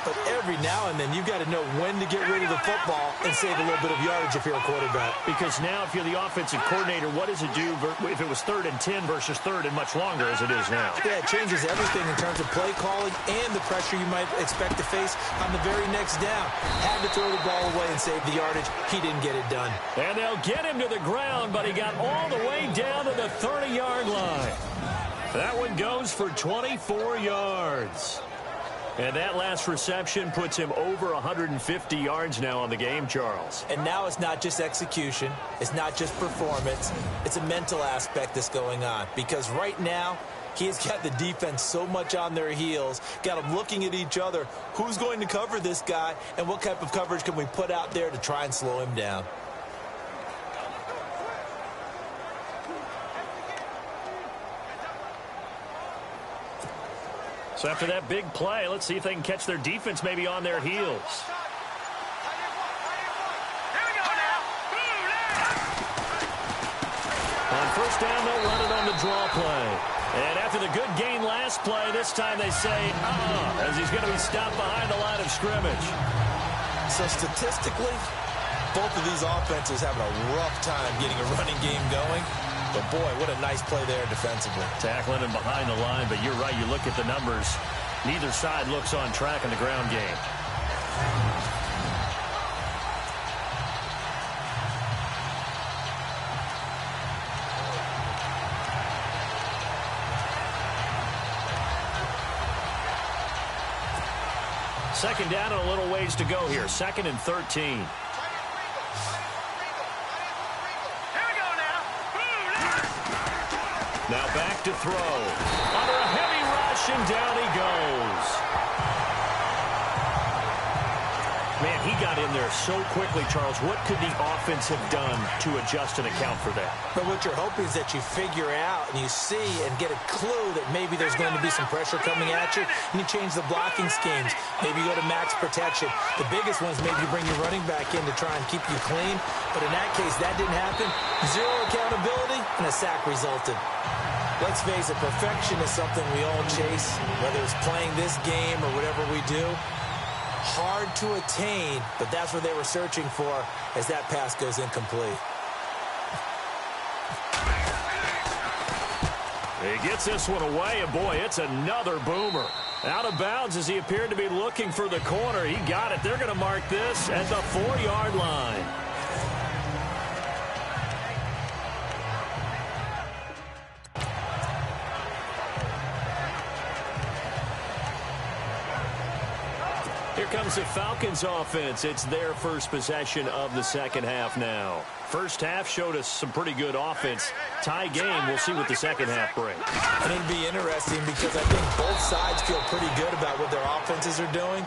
but every now and then you've got to know when to get rid of the football and save a little bit of yardage if you're a quarterback. Because now if you're the offensive coordinator, what does it do if it was 3rd and 10 versus 3rd and much longer as it is now? Yeah, it changes everything in terms of play calling and the pressure you might expect to face on the very next down. Had to throw the ball away and save the yardage. He didn't get it done. And they'll get him to the ground, but he got all the way down to the 30-yard line. That one goes for 24 yards. And that last reception puts him over 150 yards now on the game, Charles. And now it's not just execution. It's not just performance. It's a mental aspect that's going on. Because right now, he's got the defense so much on their heels, got them looking at each other. Who's going to cover this guy, and what type of coverage can we put out there to try and slow him down? So after that big play, let's see if they can catch their defense maybe on their heels. Here we go now. On first down, they'll run it on the draw play. And after the good gain last play, this time they say, as he's going to be stopped behind the line of scrimmage. So statistically, both of these offenses having a rough time getting a running game going. But, boy, what a nice play there defensively. Tackling him behind the line, but you're right. You look at the numbers. Neither side looks on track in the ground game. Second down and a little ways to go here. 2nd and 13. Now back to throw. Under a heavy rush, and down he goes. Man, he got in there so quickly, Charles. What could the offense have done to adjust and account for that? But what you're hoping is that you figure out and you see and get a clue that maybe there's going to be some pressure coming at you, and you change the blocking schemes. Maybe you go to max protection. The biggest one is maybe you bring your running back in to try and keep you clean. But in that case, that didn't happen. Zero accountability, and a sack resulted. Let's face it, perfection is something we all chase, whether it's playing this game or whatever we do. Hard to attain, but that's what they were searching for as that pass goes incomplete. He gets this one away, and boy, it's another boomer. Out of bounds as he appeared to be looking for the corner. He got it. They're going to mark this at the 4-yard line. Here comes the Falcons offense. It's their first possession of the second half now. First half showed us some pretty good offense. Tie game, we'll see what the second half brings. And it'll be interesting because I think both sides feel pretty good about what their offenses are doing.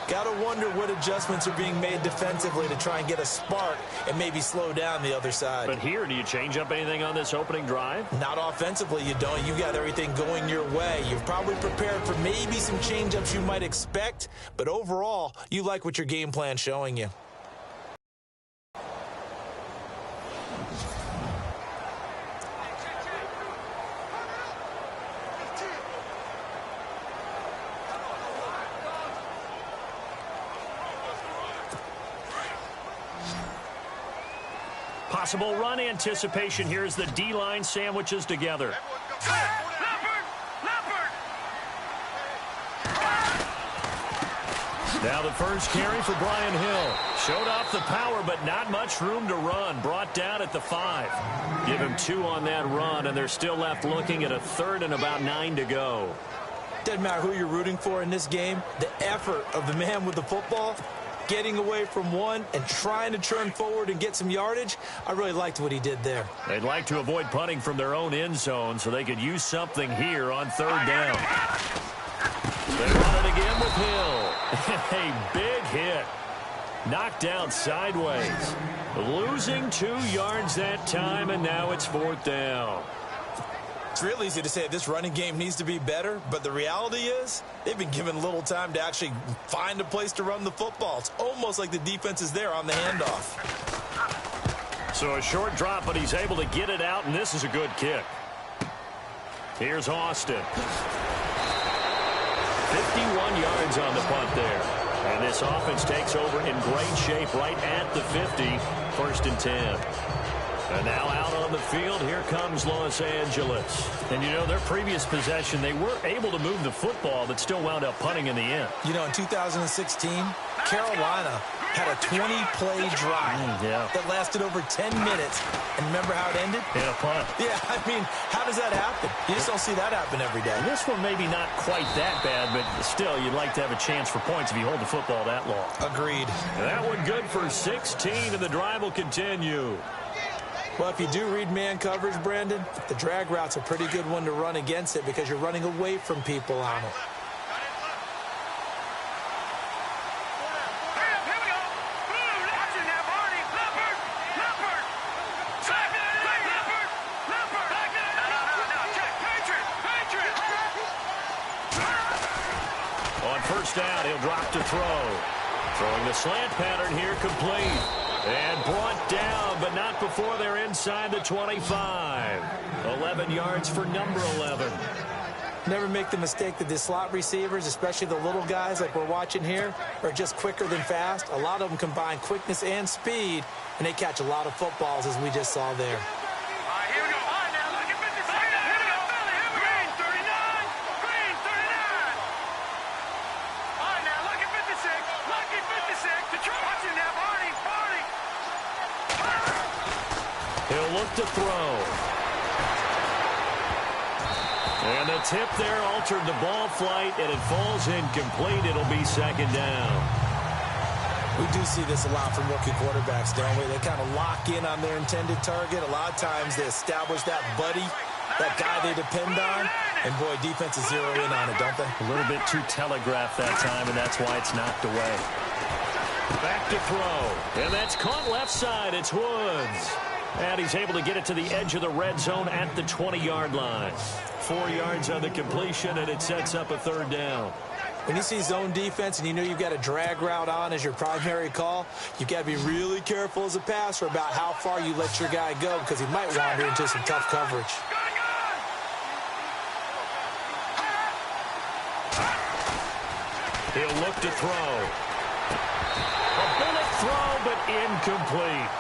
Got to wonder what adjustments are being made defensively to try and get a spark and maybe slow down the other side. But here, do you change up anything on this opening drive? Not offensively, you don't. You got everything going your way. You've probably prepared for maybe some change-ups you might expect, but overall, you like what your game plan's showing you. Possible run anticipation here as the D-line sandwiches together. Now the first carry for Brian Hill. Showed off the power, but not much room to run. Brought down at the 5. Give him 2 on that run, and they're still left looking at a 3rd and about 9 to go. Doesn't matter who you're rooting for in this game. The effort of the man with the football, getting away from one and trying to turn forward and get some yardage, I really liked what he did there. They'd like to avoid punting from their own end zone so they could use something here on 3rd down. They run it again with Hill. A big hit. Knocked down sideways. Losing 2 yards that time, and now it's 4th down. It's real easy to say this running game needs to be better, but the reality is they've been given little time to actually find a place to run the football. It's almost like the defense is there on the handoff. So a short drop, but he's able to get it out, and this is a good kick. Here's Austin. 51 yards on the punt there. And this offense takes over in great shape right at the 50. 1st and 10. And now out on the field, here comes Los Angeles. And, you know, their previous possession, they were able to move the football, but still wound up punting in the end. You know, in 2016, Carolina had a 20-play drive that lasted over 10 minutes. And remember how it ended? In a punt. Yeah, I mean, how does that happen? You just don't see that happen every day. And this one maybe not quite that bad, but still, you'd like to have a chance for points if you hold the football that long. Agreed. And that one good for 16, and the drive will continue. Well, if you do read man coverage, Brandon, the drag route's a pretty good one to run against it because you're running away from people on it. On 1st down, he'll drop to throw. Throwing the slant pattern here, complete. And brought down, but not before they're inside the 25. 11 yards for number 11. Never make the mistake that the slot receivers, especially the little guys like we're watching here, are just quicker than fast. A lot of them combine quickness and speed, and they catch a lot of footballs, as we just saw there. He'll look to throw. And the tip there altered the ball flight, and it falls incomplete. It'll be 2nd down. We do see this a lot from rookie quarterbacks, don't we? They kind of lock in on their intended target. A lot of times they establish that buddy, that guy they depend on. And, boy, defenses zero in on it, don't they? A little bit too telegraphed that time, and that's why it's knocked away. Back to throw. And that's caught left side. It's Woods. And he's able to get it to the edge of the red zone at the 20-yard line. 4 yards on the completion, and it sets up a 3rd down. When you see zone defense and you know you've got a drag route on as your primary call, you've got to be really careful as a passer about how far you let your guy go because he might wander into some tough coverage. He'll look to throw. A bullet throw, but incomplete.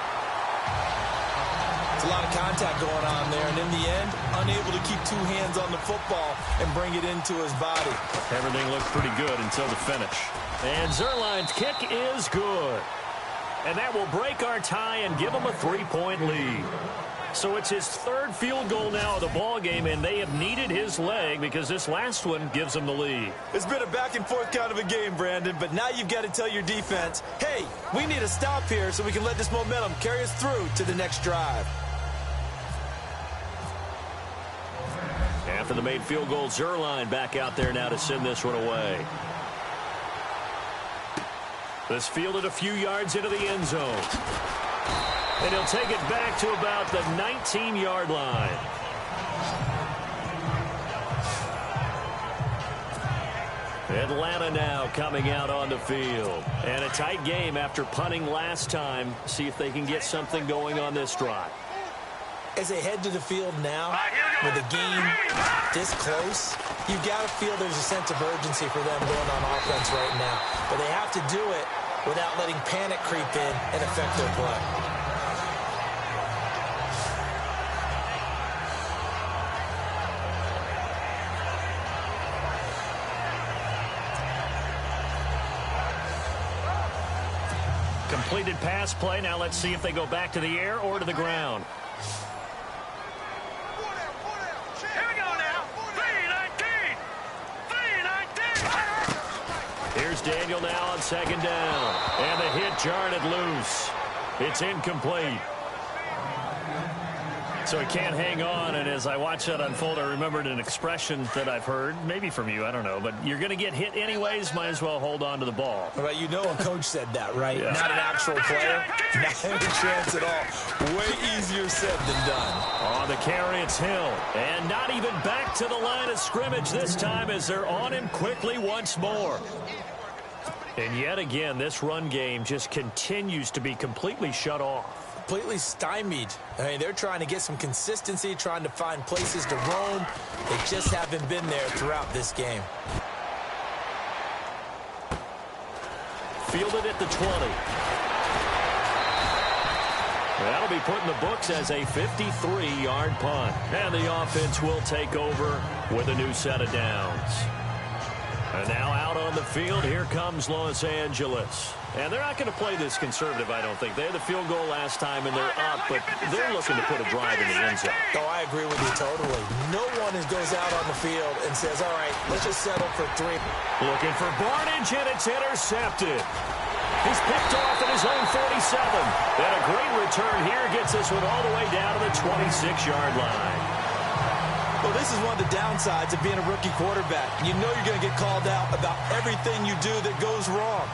A lot of contact going on there, and in the end, unable to keep 2 hands on the football and bring it into his body. Everything looked pretty good until the finish. And Zerline's kick is good. And that will break our tie and give him a 3-point lead. So it's his 3rd field goal now of the ball game, and they have needed his leg because this last one gives them the lead. It's been a back-and-forth kind of a game, Brandon, but now you've got to tell your defense, hey, we need a stop here so we can let this momentum carry us through to the next drive. After the made field goal, Zerline back out there now to send this one away. This fielded a few yards into the end zone. And he'll take it back to about the 19-yard line. Atlanta now coming out on the field. And a tight game after punting last time. See if they can get something going on this drive. As they head to the field now, with the game this close, you've got to feel there's a sense of urgency for them going on offense right now. But they have to do it without letting panic creep in and affect their play. completed pass play. Now let's see if they go back to the air or to the ground. Here we go now. 3-19. 3-19. Here's Daniel now on second down. And the hit jarred it loose. It's incomplete. So he can't hang on, and as I watch that unfold, I remembered an expression that I've heard, maybe from you, I don't know, but you're going to get hit anyways, might as well hold on to the ball. Well, you know a coach said that, right? Yeah. Not an actual player. Not any chance at all. Way easier said than done. On the carry, it's Hill. And not even back to the line of scrimmage this time as they're on him quickly once more. And yet again, this run game just continues to be completely shut off. Completely stymied. I mean, they're trying to get some consistency, trying to find places to roam. They just haven't been there throughout this game. Fielded at the 20. That'll be put in the books as a 53-yard punt. And the offense will take over with a new set of downs. And now out on the field, here comes Los Angeles. And they're not going to play this conservative, I don't think. They had the field goal last time, and they're up, but they're looking to put a drive in the end zone. Oh, I agree with you totally. No one goes out on the field and says, all right, let's just settle for 3. Looking for Barnage, and it's intercepted. He's picked off at his own 47. And a great return here gets this one all the way down to the 26-yard line. Well, this is one of the downsides of being a rookie quarterback. You know you're going to get called out about everything you do that goes wrong.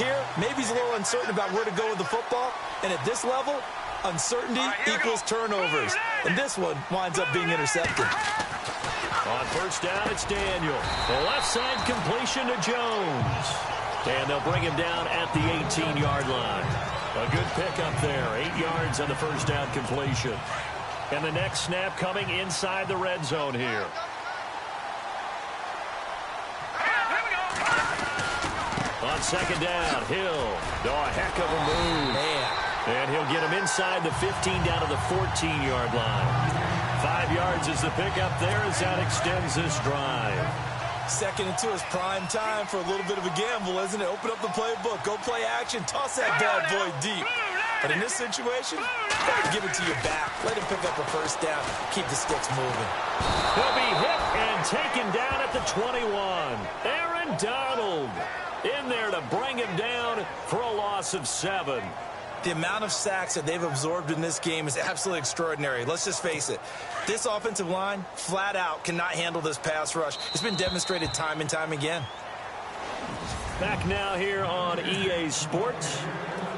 Here, maybe he's a little uncertain about where to go with the football. And at this level, uncertainty equals turnovers. And this one winds up being intercepted. On first down, it's Daniel. The left side completion to Jones. And they'll bring him down at the 18-yard line. A good pickup there. 8 yards on the first down completion. And the next snap coming inside the red zone here. On second down, Hill. Oh, a heck of a move. Man. And he'll get him inside the 15 down to the 14-yard line. 5 yards is the pickup there as that extends this drive. Second and 2 is prime time for a little bit of a gamble, isn't it? Open up the playbook. Go play action. Toss that bad boy deep. But in this situation, give it to your back. Let him pick up a first down. Keep the sticks moving. He'll be hit and taken down at the 21. Aaron Donald in there to bring him down for a loss of 7. The amount of sacks that they've absorbed in this game is absolutely extraordinary. Let's just face it. This offensive line, flat out, cannot handle this pass rush. It's been demonstrated time and time again. Back now here on EA Sports.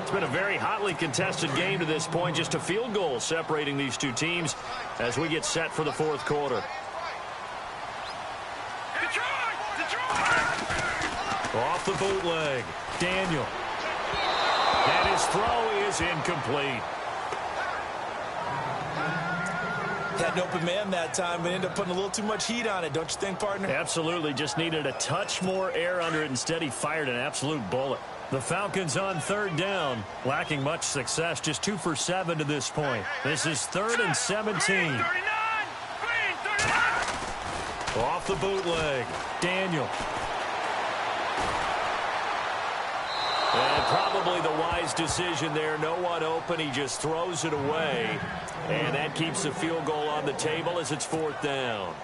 It's been a very hotly contested game to this point. Just a field goal separating these two teams as we get set for the fourth quarter. Off the bootleg, Daniel. And his throw is incomplete. Had an open man that time, but ended up putting a little too much heat on it, don't you think, partner? Absolutely, just needed a touch more air under it. Instead, he fired an absolute bullet. The Falcons on third down, lacking much success, just 2 for 7 to this point. This is 3rd and 17. Off the bootleg, Daniel. And probably the wise decision there. No one open. He just throws it away. And that keeps the field goal on the table as it's 4th down.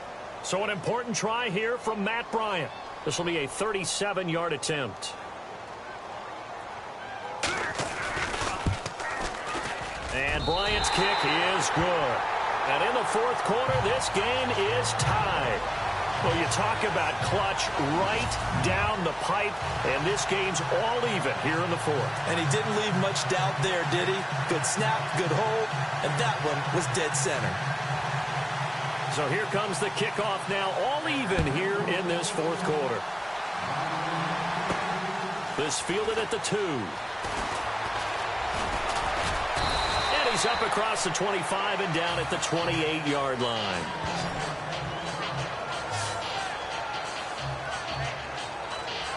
So an important try here from Matt Bryant. This will be a 37-yard attempt. And Bryant's kick is good. And in the fourth quarter, this game is tied. Well, you talk about clutch right down the pipe, and this game's all even here in the fourth. And he didn't leave much doubt there, did he? Good snap, good hold, and that one was dead center. So here comes the kickoff now, all even here in this fourth quarter. This fielded at the 2. And he's up across the 25 and down at the 28-yard line.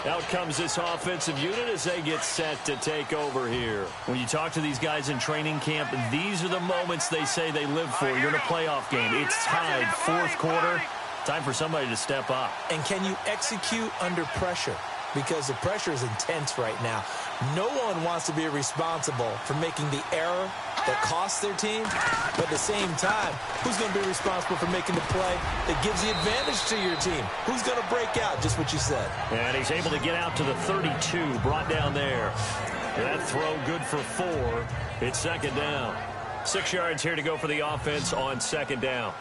Out comes this offensive unit as they get set to take over here. When you talk to these guys in training camp, these are the moments they say they live for. You're in a playoff game. It's tied, 4th quarter. Time for somebody to step up. And can you execute under pressure? because the pressure is intense right now. No one wants to be responsible for making the error that costs their team, but at the same time, who's going to be responsible for making the play that gives the advantage to your team? Who's going to break out, just what you said? And he's able to get out to the 32, brought down there. That throw good for 4. It's second down. 6 yards here to go for the offense on second down.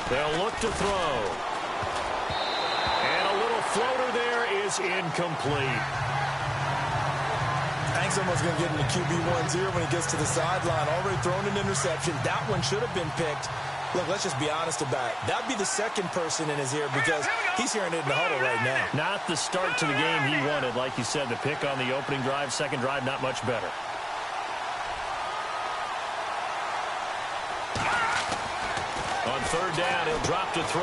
They'll look to throw. And a little floater there is incomplete. I think someone's going to get into QB10 when he gets to the sideline. Already thrown an interception. That one should have been picked. Look, let's just be honest about it. That'd be the second person in his ear because he's hearing it in the huddle right now. Not the start to the game he wanted. Like you said, the pick on the opening drive, second drive, not much better. On third down, he'll drop to throw.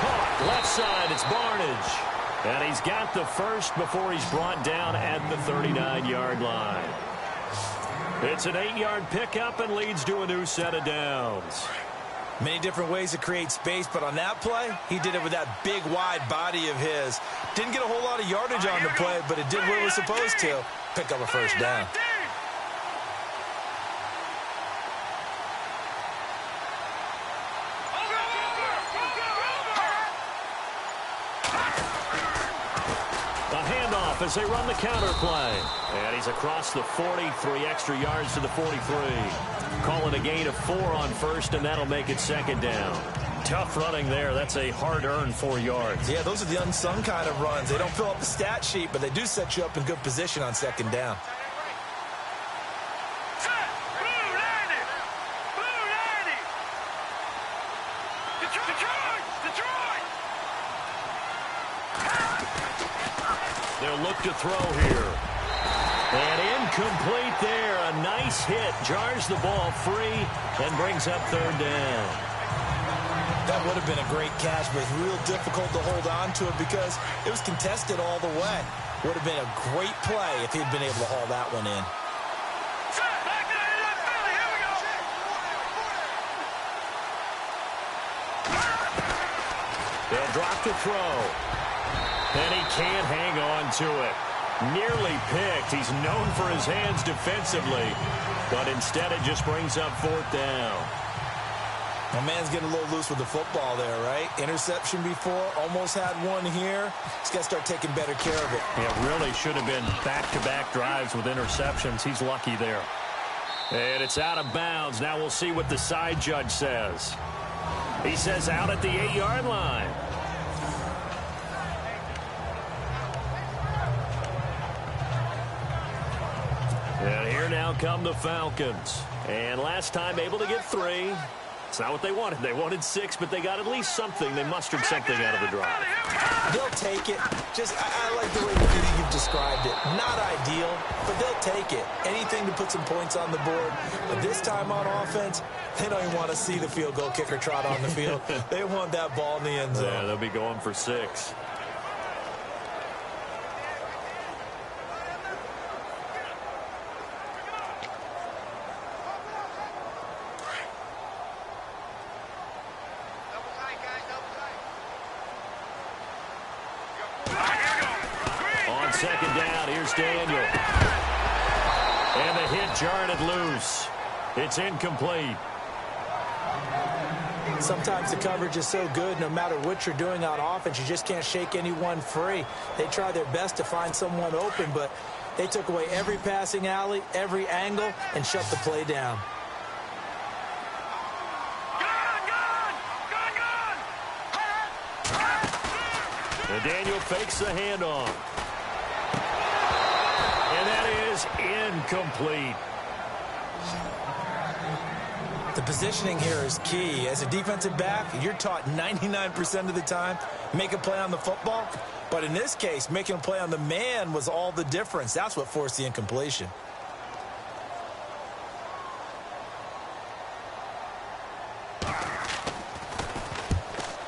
Caught left side, it's Barnage. And he's got the first before he's brought down at the 39-yard line. It's an 8-yard pickup and leads to a new set of downs. Many different ways to create space, but on that play, he did it with that big, wide body of his. Didn't get a whole lot of yardage on the play, but it did what it was supposed to. Pick up a first down. As they run the counter play. And he's across the 43 extra yards to the 43. Call it a gain of 4 on first, and that'll make it second down. Tough running there. That's a hard-earned 4 yards. Yeah, those are the unsung kind of runs. They don't fill up the stat sheet, but they do set you up in good position on second down. They'll look to throw here. And incomplete there. A nice hit. Jars the ball free and brings up third down. That would have been a great catch, but it's real difficult to hold on to it because it was contested all the way. Would have been a great play if he'd been able to haul that one in. They'll drop to throw. And he can't hang on to it. Nearly picked. He's known for his hands defensively. But instead it just brings up fourth down. My man's getting a little loose with the football there, right? Interception before. Almost had one here. He's got to start taking better care of it. Yeah, really should have been back-to-back drives with interceptions. He's lucky there. And it's out of bounds. Now we'll see what the side judge says. He says out at the 8-yard line. And here now come the Falcons. And last time able to get 3. It's not what they wanted. They wanted 6, but they got at least something. They mustered something out of the drive. They'll take it. Just, I like the way you've described it. Not ideal, but they'll take it. Anything to put some points on the board. But this time on offense, they don't even want to see the field goal kicker trot on the field. They want that ball in the end zone. Yeah, they'll be going for 6. Second down, here's Daniel. And the hit jarred it loose. It's incomplete. Sometimes the coverage is so good, no matter what you're doing on offense, you just can't shake anyone free. They try their best to find someone open, but they took away every passing alley, every angle, and shut the play down. And Daniel fakes the handoff. And that is incomplete. The positioning here is key. As a defensive back, you're taught 99% of the time, make a play on the football. But in this case, making a play on the man was all the difference. That's what forced the incompletion.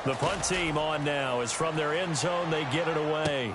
The punt team on now is from their end zone. They get it away.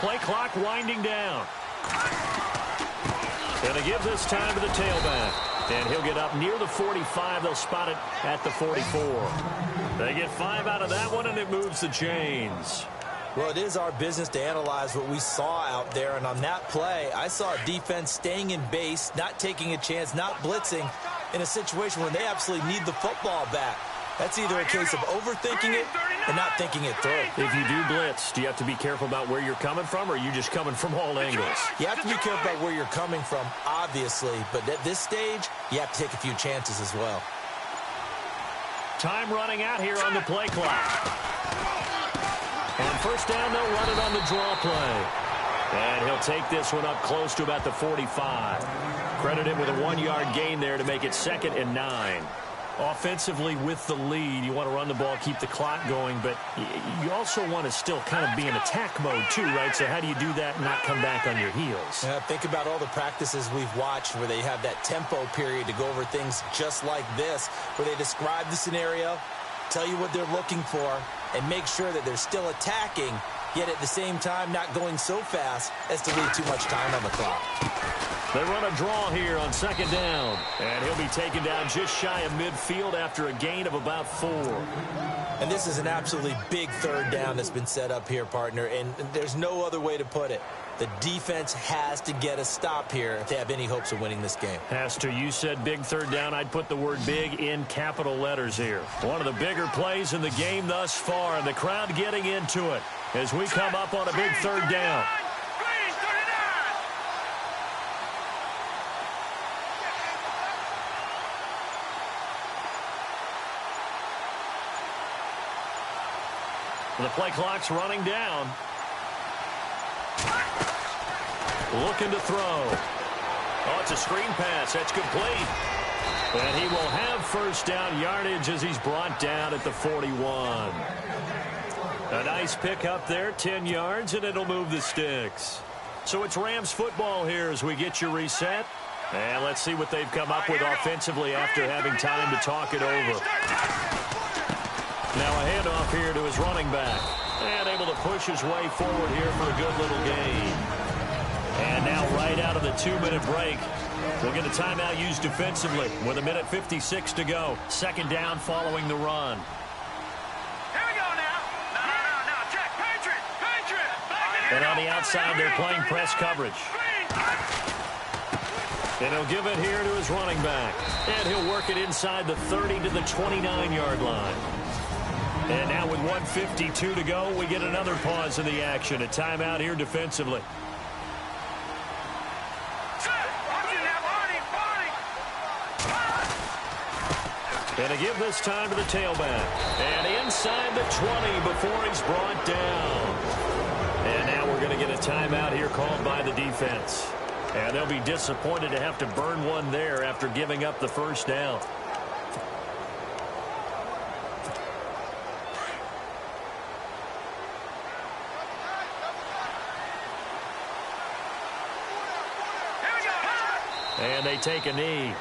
Play clock winding down. Going to give this time to the tailback. And he'll get up near the 45. They'll spot it at the 44. They get 5 out of that one, and it moves the chains. Well, it is our business to analyze what we saw out there. And on that play, I saw a defense staying in base, not taking a chance, not blitzing in a situation where they absolutely need the football back. That's either a case of overthinking it or not thinking it through. If you do blitz, do you have to be careful about where you're coming from, or are you just coming from all angles? You have to be careful about where you're coming from, obviously. But at this stage, you have to take a few chances as well. Time running out here on the play clock. On first down, they'll run it on the draw play. And he'll take this one up close to about the 45. Credit him with a 1-yard gain there to make it 2nd and 9. Offensively with the lead, you want to run the ball, keep the clock going, but you also want to still kind of be in attack mode too, right? So how do you do that and not come back on your heels? Yeah, think about all the practices we've watched where they have that tempo period to go over things just like this, where they describe the scenario, tell you what they're looking for, and make sure that they're still attacking, yet at the same time not going so fast as to leave too much time on the clock. They run a draw here on 2nd down. And he'll be taken down just shy of midfield after a gain of about 4. And this is an absolutely big 3rd down that's been set up here, partner, and there's no other way to put it. The defense has to get a stop here if they have any hopes of winning this game. Has to. You said big 3rd down. I'd put the word big in capital letters here. One of the bigger plays in the game thus far, and the crowd getting into it as we come up on a big 3rd down. The play clock's running down. Looking to throw. Oh, it's a screen pass. That's complete. And he will have first down yardage as he's brought down at the 41. A nice pick up there, 10 yards, and it'll move the sticks. So it's Rams football here as we get you reset. And let's see what they've come up with offensively after having time to talk it over. Now a handoff here to his running back. And able to push his way forward here for a good little gain. And now right out of the 2-minute break, we'll get a timeout used defensively with 1:56 to go. 2nd down following the run. Here we go now. No. Check. Patriot. And on the outside, they're playing press coverage. And he'll give it here to his running back. And he'll work it inside the 30 to the 29-yard line. And now with 1:52 to go, we get another pause in the action. A timeout here defensively. And to give this time to the tailback. And inside the 20 before he's brought down. And now we're going to get a timeout here called by the defense. And they'll be disappointed to have to burn one there after giving up the first down. And they take a knee.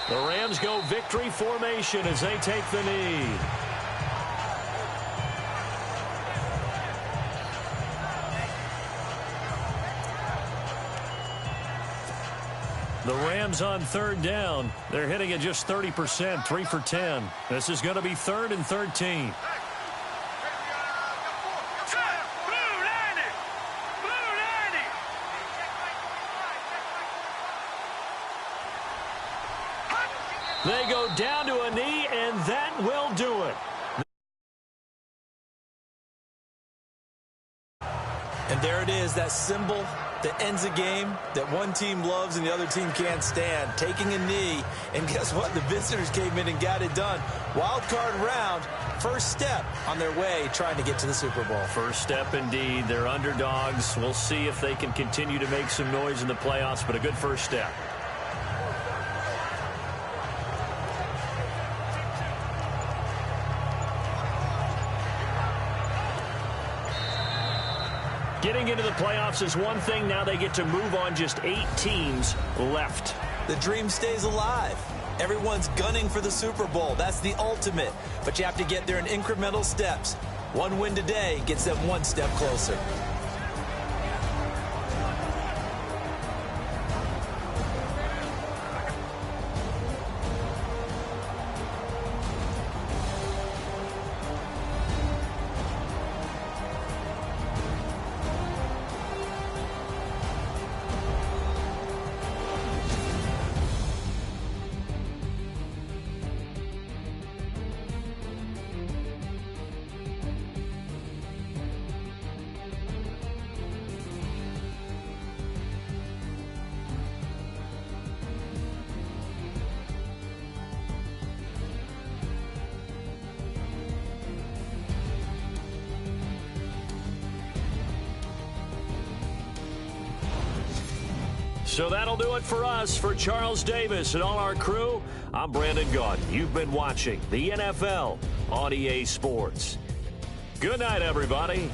The Rams go victory formation as they take the knee. The Rams on 3rd down. They're hitting at just 30%, 3 for 10. This is going to be 3rd and 13. They go down to a knee, and that will do it. And there it is, that symbol that ends a game that one team loves and the other team can't stand. Taking a knee, and guess what? The visitors came in and got it done. Wild card round, first step on their way trying to get to the Super Bowl. First step indeed. They're underdogs. We'll see if they can continue to make some noise in the playoffs, but a good first step. Getting into the playoffs is one thing. Now they get to move on. Just 8 teams left. The dream stays alive. Everyone's gunning for the Super Bowl. That's the ultimate. But you have to get there in incremental steps. One win today gets them one step closer. So that'll do it for us. For Charles Davis and all our crew, I'm Brandon Gaudin. You've been watching the NFL on EA Sports. Good night, everybody.